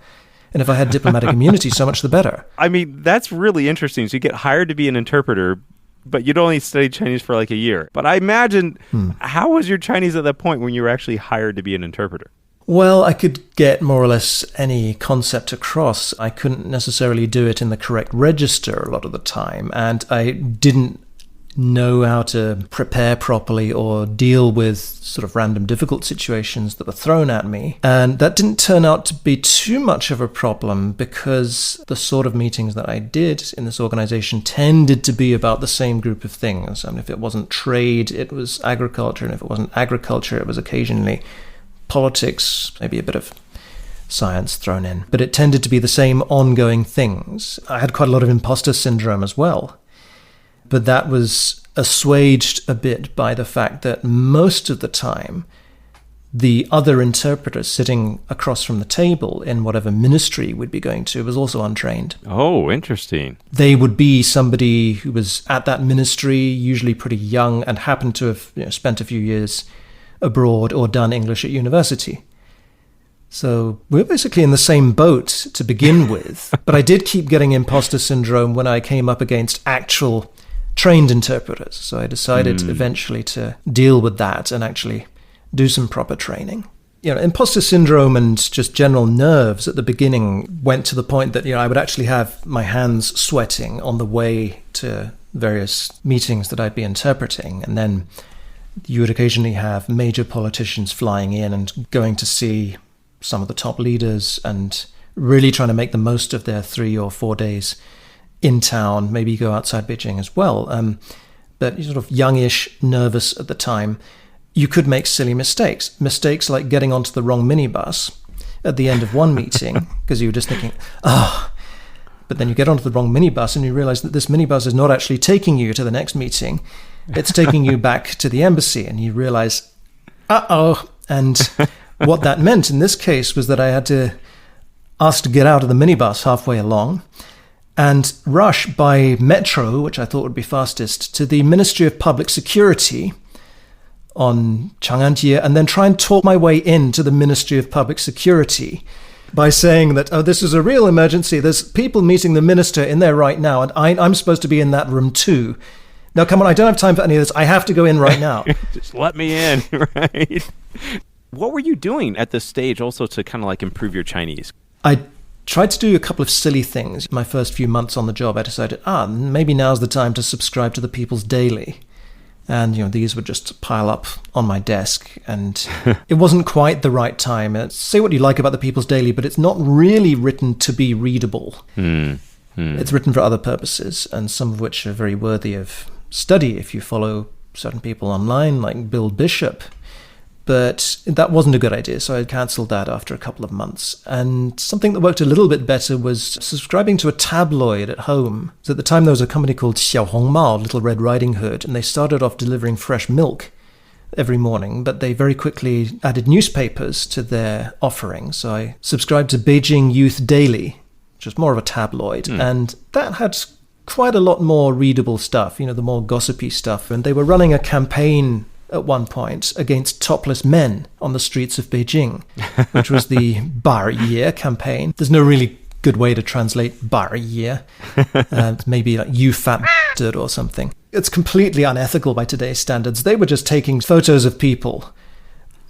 And if I had diplomatic immunity, so much the better. I mean, that's really interesting. So you get hired to be an interpreter, but you'd only studied Chinese for like a year. But I imagine, how was your Chinese at that point when you were actually hired to be an interpreter? Well, I could get more or less any concept across. I couldn't necessarily do it in the correct register a lot of the time, and I didn't know how to prepare properly or deal with sort of random difficult situations that were thrown at me. And that didn't turn out to be too much of a problem, because the sort of meetings that I did in this organization tended to be about the same group of things. I mean, if it wasn't trade, it was agriculture, and if it wasn't agriculture, it was occasionally politics, maybe a bit of science thrown in. But it tended to be the same ongoing things. I had quite a lot of imposter syndrome as well. But that was assuaged a bit by the fact that most of the time, the other interpreter sitting across from the table in whatever ministry we'd be going to was also untrained. Oh, interesting. They would be somebody who was at that ministry, usually pretty young, and happened to have spent a few years abroad or done English at university. So we're basically in the same boat to begin with. But I did keep getting imposter syndrome when I came up against actual trained interpreters. So I decided eventually to deal with that and actually do some proper training. Imposter syndrome and just general nerves at the beginning went to the point that I would actually have my hands sweating on the way to various meetings that I'd be interpreting. And then you would occasionally have major politicians flying in and going to see some of the top leaders and really trying to make the most of their 3 or 4 days in town, maybe go outside Beijing as well. But you're sort of youngish, nervous at the time. You could make silly mistakes. Mistakes like getting onto the wrong minibus at the end of one meeting, because you were just thinking, but then you get onto the wrong minibus and you realize that this minibus is not actually taking you to the next meeting. It's taking you back to the embassy, and you realize, and what that meant in this case was that I had to ask to get out of the minibus halfway along and rush by metro, which I thought would be fastest, to the Ministry of Public Security on Chang'an, and then try and talk my way into the Ministry of Public Security by saying that, this is a real emergency. There's people meeting the minister in there right now, and I'm supposed to be in that room too. Now, come on, I don't have time for any of this. I have to go in right now. Just let me in, right? What were you doing at this stage also to kind of like improve your Chinese? I tried to do a couple of silly things. My first few months on the job, I decided, maybe now's the time to subscribe to the People's Daily. And, these would just pile up on my desk. And it wasn't quite the right time. Say what you like about the People's Daily, but it's not really written to be readable. It's written for other purposes, and some of which are very worthy of study if you follow certain people online, like Bill Bishop. But that wasn't a good idea, so I cancelled that after a couple of months. And something that worked a little bit better was subscribing to a tabloid at home. So at the time, there was a company called Xiao Hong Mao, Little Red Riding Hood, and they started off delivering fresh milk every morning, but they very quickly added newspapers to their offering. So I subscribed to Beijing Youth Daily, which was more of a tabloid, and that had quite a lot more readable stuff, the more gossipy stuff. And they were running a campaign at one point against topless men on the streets of Beijing, which was the Bar Ye campaign. There's no really good way to translate Bar Ye. Maybe like you fat bastard or something. It's completely unethical by today's standards. They were just taking photos of people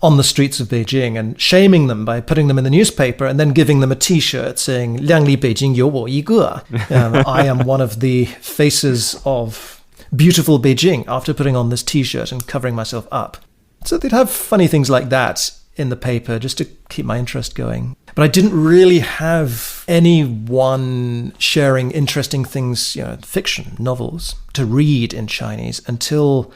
on the streets of Beijing and shaming them by putting them in the newspaper and then giving them a T-shirt saying, 亮丽北京有我一个. I am one of the faces of beautiful Beijing, after putting on this T-shirt and covering myself up. So they'd have funny things like that in the paper just to keep my interest going. But I didn't really have anyone sharing interesting things, fiction, novels, to read in Chinese until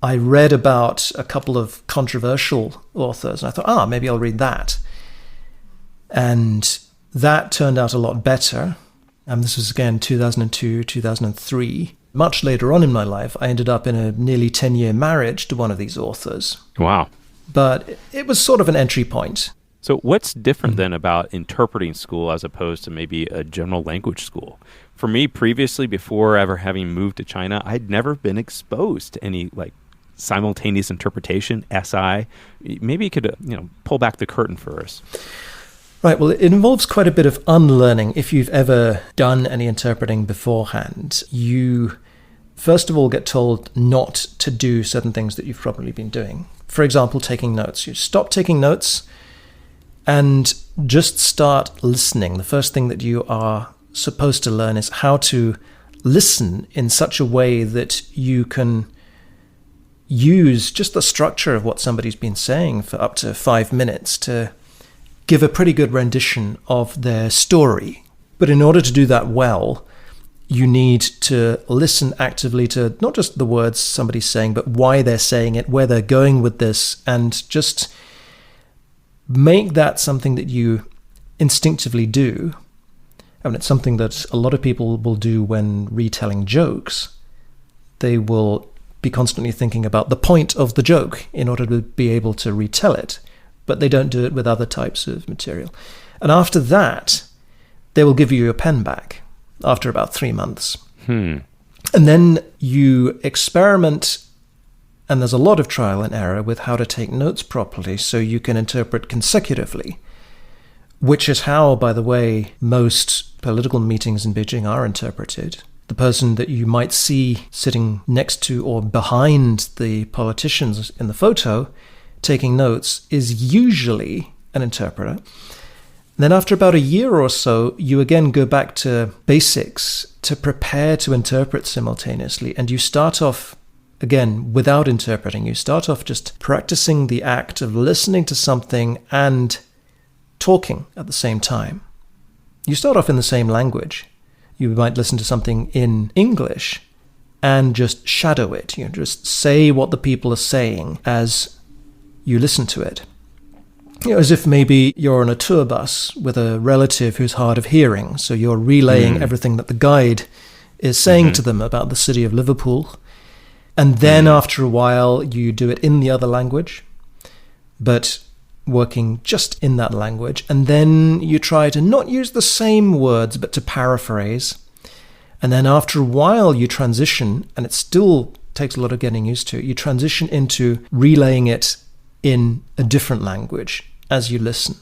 I read about a couple of controversial authors. And I thought, maybe I'll read that. And that turned out a lot better. And this was again 2002, 2003. Much later on in my life, I ended up in a nearly 10-year marriage to one of these authors. Wow. But it was sort of an entry point. So what's different then about interpreting school as opposed to maybe a general language school? For me, previously, before ever having moved to China, I'd never been exposed to any simultaneous interpretation, SI. Maybe you could pull back the curtain for us. Right, well, it involves quite a bit of unlearning. If you've ever done any interpreting beforehand, you first of all get told not to do certain things that you've probably been doing. For example, taking notes. You stop taking notes and just start listening. The first thing that you are supposed to learn is how to listen in such a way that you can use just the structure of what somebody's been saying for up to 5 minutes to give a pretty good rendition of their story. But in order to do that well, you need to listen actively to not just the words somebody's saying, but why they're saying it, where they're going with this, and just make that something that you instinctively do. It's something that a lot of people will do when retelling jokes. They will be constantly thinking about the point of the joke in order to be able to retell it. But they don't do it with other types of material. And after that, they will give you your pen back after about 3 months. And then you experiment, and there's a lot of trial and error with how to take notes properly so you can interpret consecutively, which is how, by the way, most political meetings in Beijing are interpreted. The person that you might see sitting next to or behind the politicians in the photo taking notes is usually an interpreter. Then after about a year or so, you again go back to basics to prepare to interpret simultaneously. And you start off, again, without interpreting. You start off just practicing the act of listening to something and talking at the same time. You start off in the same language. You might listen to something in English and just shadow it. Just say what the people are saying as you listen to it. As if maybe you're on a tour bus with a relative who's hard of hearing, so you're relaying everything that the guide is saying to them about the city of Liverpool. And then after a while, you do it in the other language, but working just in that language. And then you try to not use the same words, but to paraphrase. And then after a while, you transition, and it still takes a lot of getting used to. You transition into relaying it in a different language as you listen.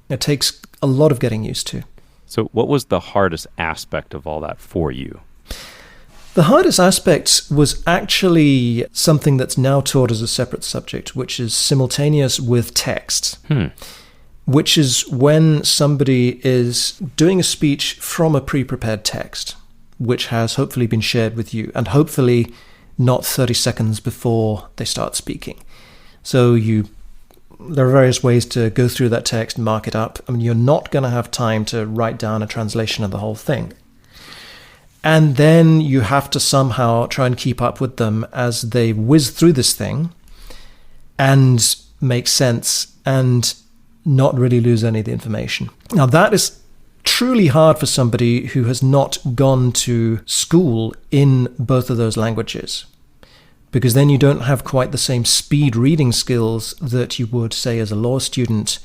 It takes a lot of getting used to. So what was the hardest aspect of all that for you? The hardest aspect was actually something that's now taught as a separate subject, which is simultaneous with text, which is when somebody is doing a speech from a pre-prepared text, which has hopefully been shared with you, and hopefully not 30 seconds before they start speaking. So there are various ways to go through that text and mark it up. You're not going to have time to write down a translation of the whole thing. And then you have to somehow try and keep up with them as they whiz through this thing. And make sense and not really lose any of the information. Now, that is truly hard for somebody who has not gone to school in both of those languages, because then you don't have quite the same speed reading skills that you would, say, as a law student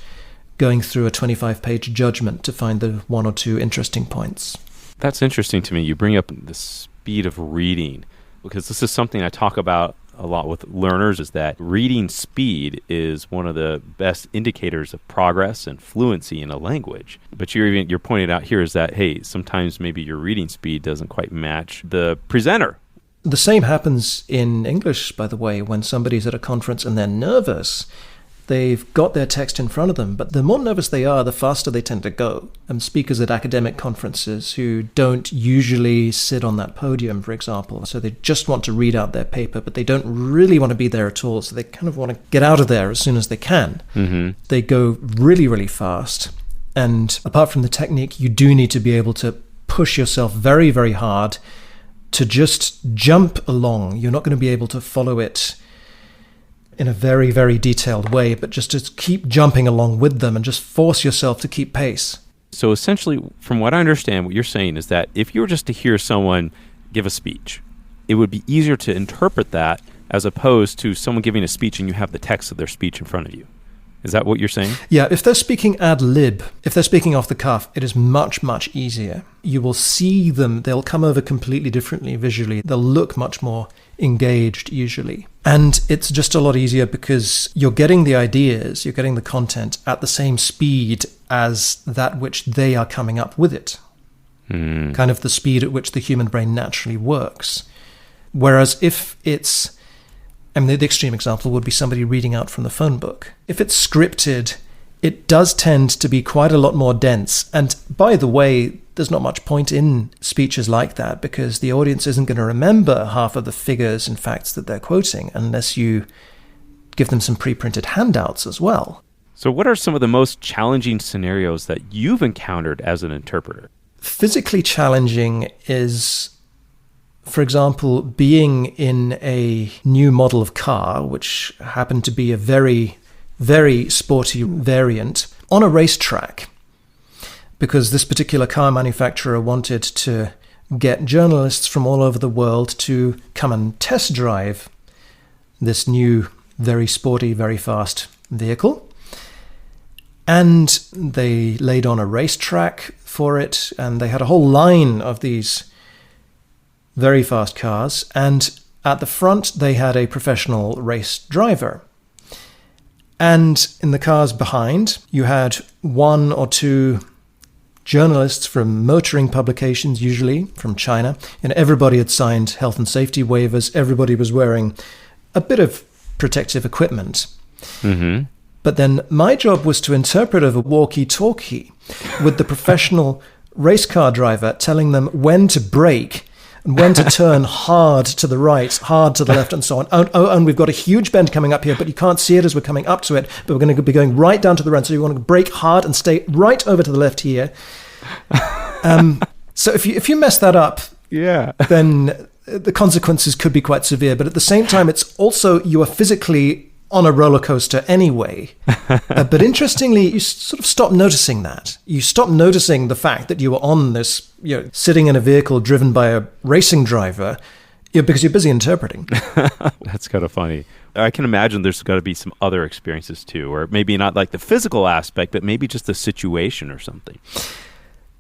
going through a 25-page judgment to find the one or two interesting points. That's interesting to me. You bring up the speed of reading, because this is something I talk about a lot with learners, is that reading speed is one of the best indicators of progress and fluency in a language. But you're pointing out here is that, hey, sometimes maybe your reading speed doesn't quite match the presenter. The same happens in English, by the way, when somebody's at a conference and they're nervous. They've got their text in front of them, but the more nervous they are, the faster they tend to go. And speakers at academic conferences who don't usually sit on that podium, for example, so they just want to read out their paper, but they don't really want to be there at all, so they kind of want to get out of there as soon as they can. Mm-hmm. They go really, really fast. And apart from the technique, you do need to be able to push yourself very, very hard to just jump along. You're not going to be able to follow it in a very, very detailed way, but just to keep jumping along with them and just force yourself to keep pace. So essentially, from what I understand, what you're saying is that if you were just to hear someone give a speech, it would be easier to interpret that as opposed to someone giving a speech and you have the text of their speech in front of you. Is that what you're saying? Yeah, if they're speaking ad lib, if they're speaking off the cuff, it is much, much easier. You will see them, they'll come over completely differently visually. They'll look much more engaged usually. And it's just a lot easier because you're getting the ideas, you're getting the content at the same speed as that which they are coming up with it. Kind of the speed at which the human brain naturally works. Whereas if it's, the extreme example would be somebody reading out from the phone book. If it's scripted, it does tend to be quite a lot more dense. And by the way, there's not much point in speeches like that because the audience isn't going to remember half of the figures and facts that they're quoting unless you give them some pre-printed handouts as well. So what are some of the most challenging scenarios that you've encountered as an interpreter? Physically challenging is, for example, being in a new model of car, which happened to be a very, very sporty variant, on a racetrack, because this particular car manufacturer wanted to get journalists from all over the world to come and test drive this new, very sporty, very fast vehicle. And they laid on a racetrack for it, and they had a whole line of these very fast cars, and at the front they had a professional race driver. And in the cars behind, you had one or two journalists from motoring publications, usually from China. And everybody had signed health and safety waivers. Everybody was wearing a bit of protective equipment. Mm-hmm. But then my job was to interpret over walkie-talkie with the professional race car driver, telling them when to brake and when to turn hard to the right, hard to the left, and so on. And we've got a huge bend coming up here, but you can't see it as we're coming up to it. But we're going to be going right down to the right, so you want to brake hard and stay right over to the left here. So if you mess that up, then the consequences could be quite severe. But at the same time, it's also you are physically on a roller coaster anyway. But interestingly, you sort of stop noticing that. You stop noticing the fact that you were on this, sitting in a vehicle driven by a racing driver, because you're busy interpreting. That's kind of funny. I can imagine there's got to be some other experiences too, or maybe not like the physical aspect, but maybe just the situation or something.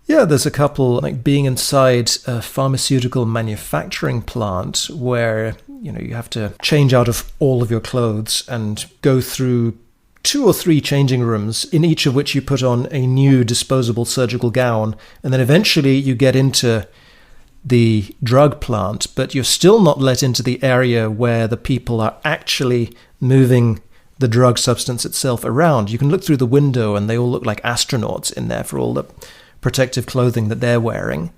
Yeah, there's a couple, like being inside a pharmaceutical manufacturing plant where, you have to change out of all of your clothes and go through 2 or 3 changing rooms, in each of which you put on a new disposable surgical gown. And then eventually you get into the drug plant, but you're still not let into the area where the people are actually moving the drug substance itself around. You can look through the window and they all look like astronauts in there for all the protective clothing that they're wearing.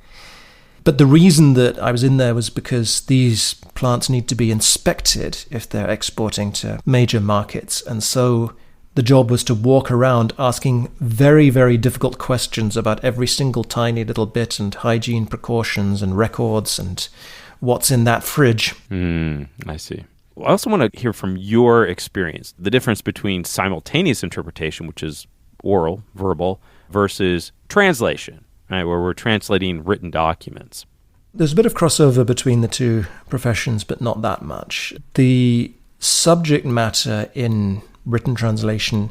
But the reason that I was in there was because these plants need to be inspected if they're exporting to major markets. And so the job was to walk around asking very, very difficult questions about every single tiny little bit and hygiene precautions and records and what's in that fridge. I see. I also want to hear from your experience, the difference between simultaneous interpretation, which is oral, verbal, versus translation, right, where we're translating written documents. There's a bit of crossover between the two professions, but not that much. The subject matter in written translation,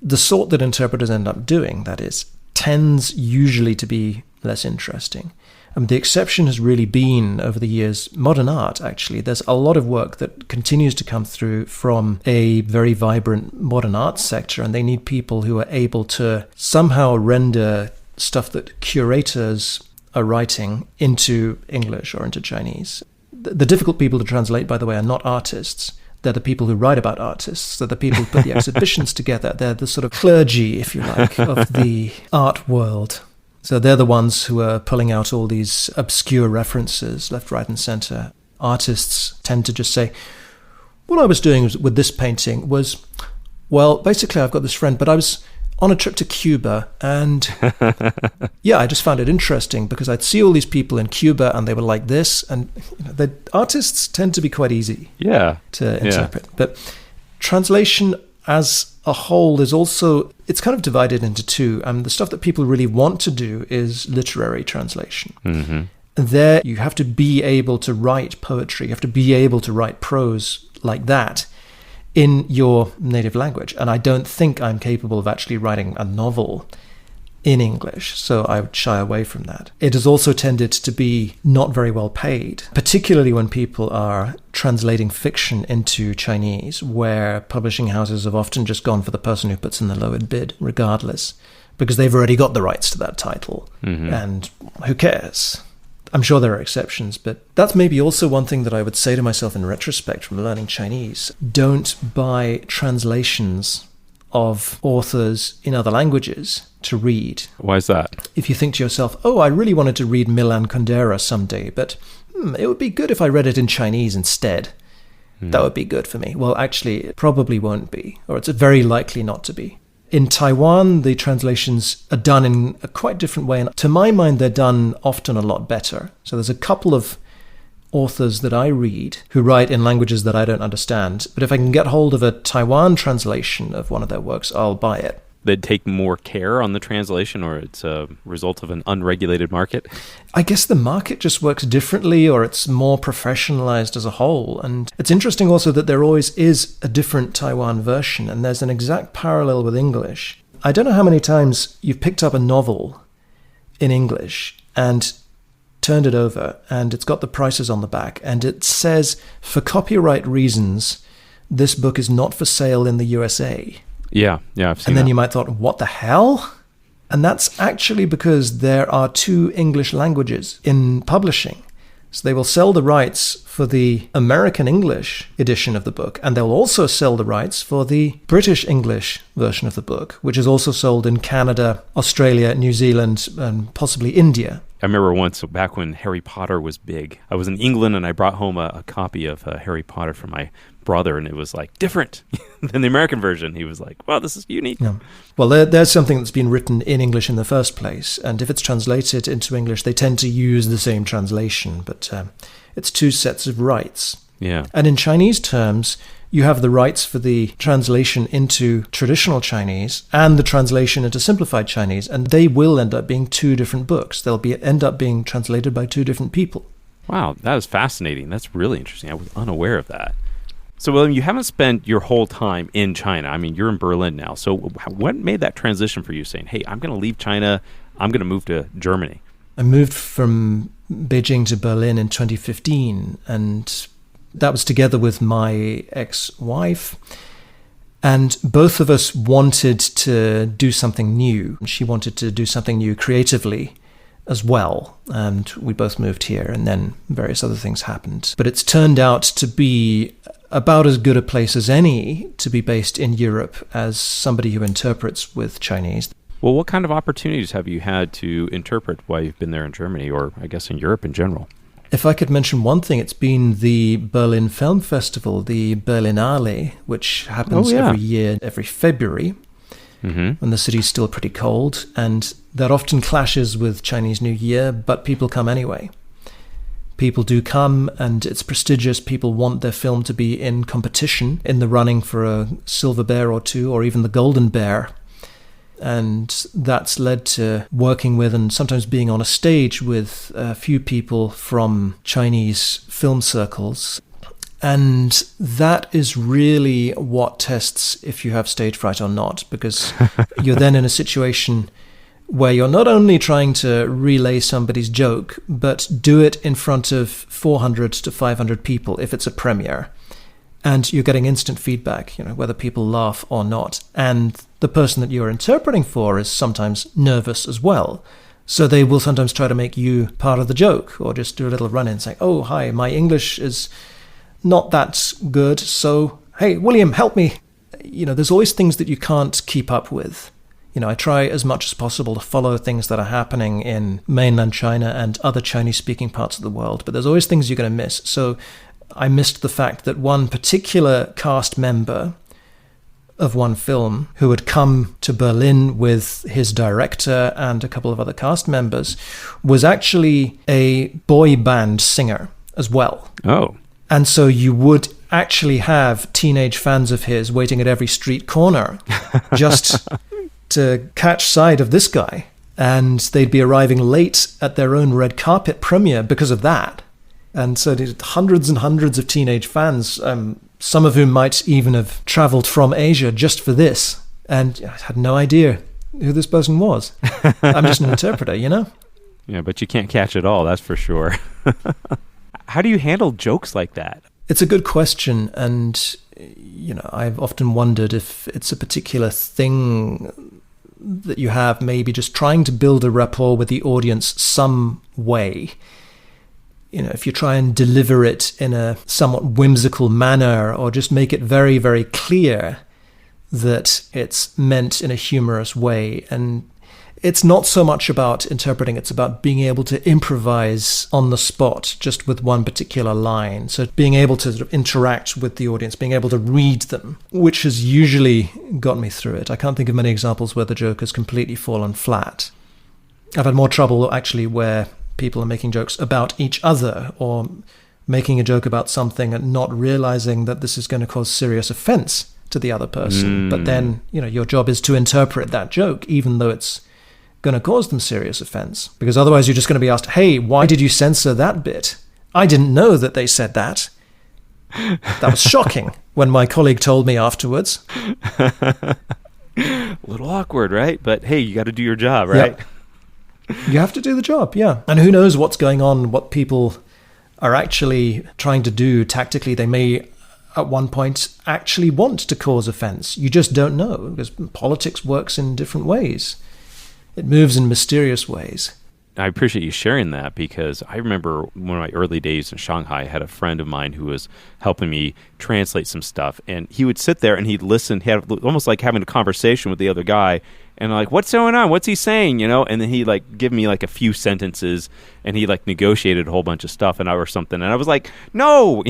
the sort that interpreters end up doing, that is, tends usually to be less interesting. The exception has really been, over the years, modern art, actually. There's a lot of work that continues to come through from a very vibrant modern art sector, and they need people who are able to somehow render stuff that curators are writing into English or into Chinese. The difficult people to translate, by the way, are not artists. They're the people who write about artists. They're the people who put the exhibitions together. They're the sort of clergy, if you like, of the art world. So they're the ones who are pulling out all these obscure references left, right, and center. Artists tend to just say, what I was doing with this painting was, well, basically I've got this friend, but I was on a trip to Cuba, and yeah, I just found it interesting because I'd see all these people in Cuba and they were like this, and the artists tend to be quite easy to interpret. But translation as a whole is also, it's kind of divided into two. The stuff that people really want to do is literary translation. Mm-hmm. There you have to be able to write poetry, you have to be able to write prose like that in your native language. And I don't think I'm capable of actually writing a novel in English, so I would shy away from that. It has also tended to be not very well paid, particularly when people are translating fiction into Chinese, where publishing houses have often just gone for the person who puts in the lowered bid, regardless, because they've already got the rights to that title. Mm-hmm. And who cares? I'm sure there are exceptions, but that's maybe also one thing that I would say to myself in retrospect from learning Chinese. Don't buy translations of authors in other languages to read. Why is that? If you think to yourself, oh, I really wanted to read Milan Kundera someday, but it would be good if I read it in Chinese instead. That would be good for me. Well, actually, it probably won't be, or it's very likely not to be. In Taiwan, the translations are done in a quite different way, and to my mind, they're done often a lot better. So there's a couple of authors that I read who write in languages that I don't understand, but if I can get hold of a Taiwan translation of one of their works, I'll buy it. They'd take more care on the translation, or it's a result of an unregulated market? I guess the market just works differently, or it's more professionalized as a whole. And it's interesting also that there always is a different Taiwan version, and there's an exact parallel with English. I don't know how many times you've picked up a novel in English and turned it over, and it's got the prices on the back, and it says, for copyright reasons, this book is not for sale in the USA. Yeah, I've seen And then that. you might thought, what the hell? And that's actually because there are two English languages in publishing. So they will sell the rights for the American English edition of the book, and they'll also sell the rights for the British English version of the book, which is also sold in Canada, Australia, New Zealand, and possibly India. I remember once, back when Harry Potter was big, I was in England and I brought home a copy of Harry Potter for my brother, and it was like different than the American version. He was like, wow, this is unique. Yeah. Well, there's something that's been written in English in the first place, and if it's translated into English, they tend to use the same translation, but it's two sets of rights. Yeah. And in Chinese terms, you have the rights for the translation into traditional Chinese and the translation into simplified Chinese, and they will end up being two different books. They'll end up being translated by two different people. Wow, that is fascinating. That's really interesting. I was unaware of that. So, William, you haven't spent your whole time in China. I mean, you're in Berlin now. So what made that transition for you, saying, hey, I'm going to leave China, I'm going to move to Germany? I moved from Beijing to Berlin in 2015, and that was together with my ex-wife. And both of us wanted to do something new. She wanted to do something new creatively as well. And we both moved here, and then various other things happened. But it's turned out to be about as good a place as any to be based in Europe as somebody who interprets with Chinese. Well, what kind of opportunities have you had to interpret while you've been there in Germany, or I guess in Europe in general? If I could mention one thing, it's been the Berlin Film Festival, the Berlinale, which happens every year, every February, when the city's still pretty cold, and that often clashes with Chinese New Year, but people come anyway. People do come, and it's prestigious. People want their film to be in competition, in the running for a Silver Bear or two, or even the Golden Bear. And that's led to working with and sometimes being on a stage with a few people from Chinese film circles. And that is really what tests if you have stage fright or not, because you're then in a situation where you're not only trying to relay somebody's joke, but do it in front of 400 to 500 people if it's a premiere. And you're getting instant feedback, whether people laugh or not. And the person that you're interpreting for is sometimes nervous as well. So they will sometimes try to make you part of the joke, or just do a little run-in saying, oh, hi, my English is not that good, so, hey, William, help me. There's always things that you can't keep up with. I try as much as possible to follow things that are happening in mainland China and other Chinese-speaking parts of the world, but there's always things you're going to miss. So I missed the fact that one particular cast member of one film, who had come to Berlin with his director and a couple of other cast members, was actually a boy band singer as well. Oh. And so you would actually have teenage fans of his waiting at every street corner just to catch sight of this guy. And they'd be arriving late at their own red carpet premiere because of that. And so there's hundreds and hundreds of teenage fans, some of whom might even have traveled from Asia just for this. And I had no idea who this person was. I'm just an interpreter, Yeah, but you can't catch it all, that's for sure. How do you handle jokes like that? It's a good question, and I've often wondered if it's a particular thing that you have, maybe just trying to build a rapport with the audience some way. If you try and deliver it in a somewhat whimsical manner, or just make it very, very clear that it's meant in a humorous way. And it's not so much about interpreting, it's about being able to improvise on the spot just with one particular line. So being able to sort of interact with the audience, being able to read them, which has usually got me through it. I can't think of many examples where the joke has completely fallen flat. I've had more trouble actually where people are making jokes about each other, or making a joke about something and not realizing that this is going to cause serious offense to the other person. But then, your job is to interpret that joke, even though it's going to cause them serious offense, because otherwise you're just going to be asked, hey, why did you censor that bit? I didn't know that they said that. That was shocking when my colleague told me afterwards. A little awkward, right? But hey, you got to do your job, right? Yeah. You have to do the job, yeah. And who knows what's going on, what people are actually trying to do tactically. They may at one point actually want to cause offense. You just don't know, because politics works in different ways. It moves in mysterious ways. I appreciate you sharing that, because I remember one of my early days in Shanghai, I had a friend of mine who was helping me translate some stuff, and he would sit there and he'd listen, he had almost like having a conversation with the other guy, and like, what's going on? What's he saying? And then he'd like give me like a few sentences, and he like negotiated a whole bunch of stuff or something, and I was like, no,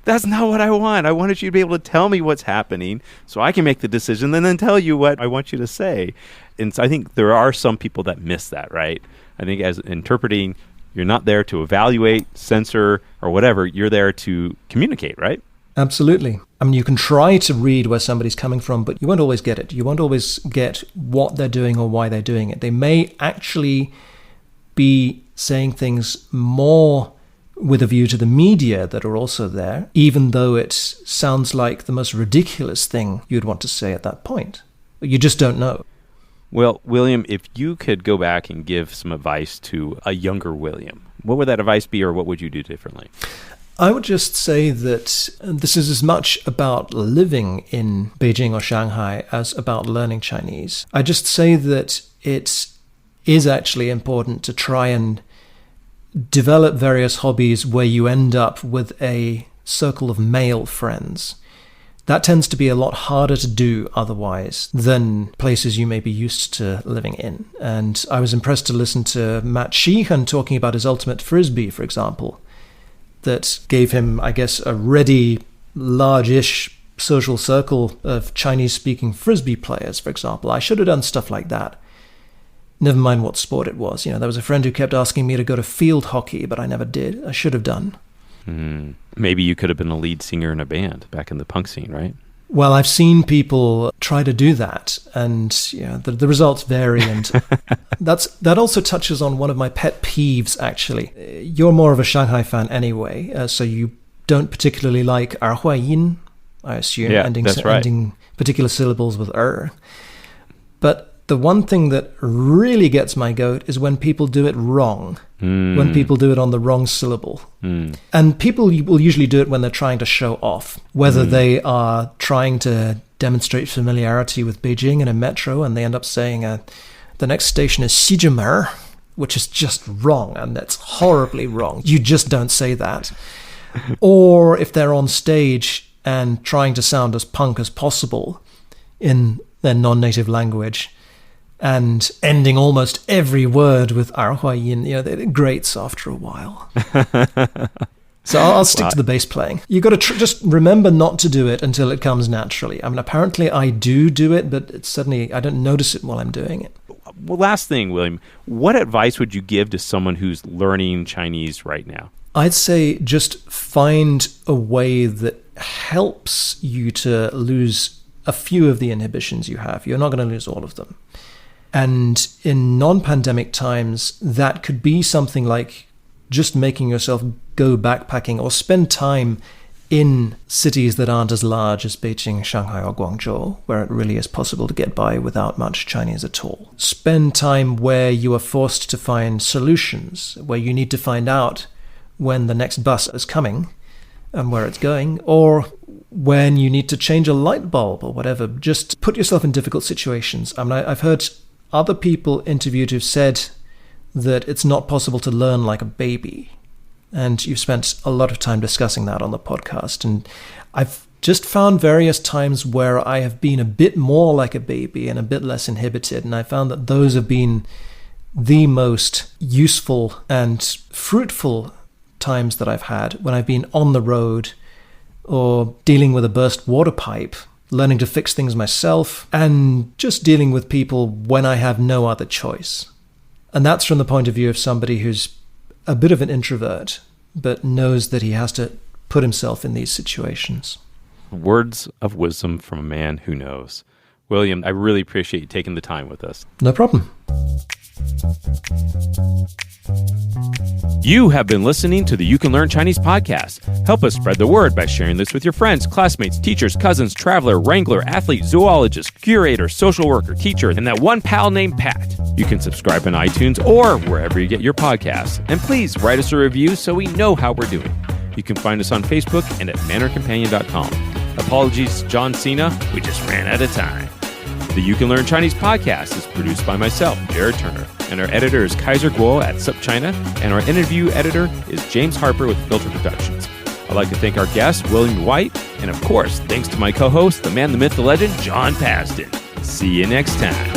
that's not what I want. I wanted you to be able to tell me what's happening so I can make the decision and then tell you what I want you to say. And so I think there are some people that miss that, right? I think as interpreting, you're not there to evaluate, censor, or whatever. You're there to communicate, right? Absolutely. I mean, you can try to read where somebody's coming from, but you won't always get it. You won't always get what they're doing or why they're doing it. They may actually be saying things more with a view to the media that are also there, even though it sounds like the most ridiculous thing you'd want to say at that point. You just don't know. Well, William, if you could go back and give some advice to a younger William, what would that advice be, or what would you do differently? I would just say that this is as much about living in Beijing or Shanghai as about learning Chinese. I just say that it is actually important to try and develop various hobbies where you end up with a circle of male friends. That tends to be a lot harder to do otherwise than places you may be used to living in. And I was impressed to listen to Matt Sheehan talking about his ultimate frisbee, for example, that gave him, I guess, a ready, large-ish social circle of Chinese-speaking frisbee players, for example. I should have done stuff like that. Never mind what sport it was. There was a friend who kept asking me to go to field hockey, but I never did. I should have done. Maybe you could have been a lead singer in a band back in the punk scene, right? Well, I've seen people try to do that, and the results vary, and that also touches on one of my pet peeves, actually. You're more of a Shanghai fan anyway, so you don't particularly like 儿化音, I assume, ending particular syllables with But the one thing that really gets my goat is when people do it wrong, when people do it on the wrong syllable. And people will usually do it when they're trying to show off, whether they are trying to demonstrate familiarity with Beijing in a metro and they end up saying the next station is Xijimer, which is just wrong, and that's horribly wrong. You just don't say that. Or if they're on stage and trying to sound as punk as possible in their non-native language, and ending almost every word with 儿化音, it grates after a while. So I'll stick to the bass playing. You got to just remember not to do it until it comes naturally. I mean, apparently I do it, but it's suddenly I don't notice it while I'm doing it. Well, last thing, William, what advice would you give to someone who's learning Chinese right now? I'd say just find a way that helps you to lose a few of the inhibitions you have. You're not going to lose all of them. And in non-pandemic times, that could be something like just making yourself go backpacking or spend time in cities that aren't as large as Beijing, Shanghai, or Guangzhou, where it really is possible to get by without much Chinese at all. Spend time where you are forced to find solutions, where you need to find out when the next bus is coming and where it's going, or when you need to change a light bulb or whatever. Just put yourself in difficult situations. I mean, I've heard other people interviewed who've said that it's not possible to learn like a baby. And you've spent a lot of time discussing that on the podcast. And I've just found various times where I have been a bit more like a baby and a bit less inhibited. And I found that those have been the most useful and fruitful times that I've had when I've been on the road or dealing with a burst water pipe, learning to fix things myself, and just dealing with people when I have no other choice. And that's from the point of view of somebody who's a bit of an introvert, but knows that he has to put himself in these situations. Words of wisdom from a man who knows. William, I really appreciate you taking the time with us. No problem. You have been listening to the You Can Learn Chinese podcast. Help us spread the word by sharing this with your friends, classmates, teachers, cousins, traveler, wrangler, athlete, zoologist, curator, social worker, teacher, and that one pal named Pat. You can subscribe on iTunes or wherever you get your podcasts. And please write us a review so we know how we're doing. You can find us on Facebook and at mannercompanion.com. Apologies, John Cena. We just ran out of time. The You Can Learn Chinese podcast is produced by myself, Jared Turner, and our editor is Kaiser Guo at SupChina, and our interview editor is James Harper with Filter Productions. I'd like to thank our guest, William White, and of course, thanks to my co-host, the man, the myth, the legend, John Paston. See you next time.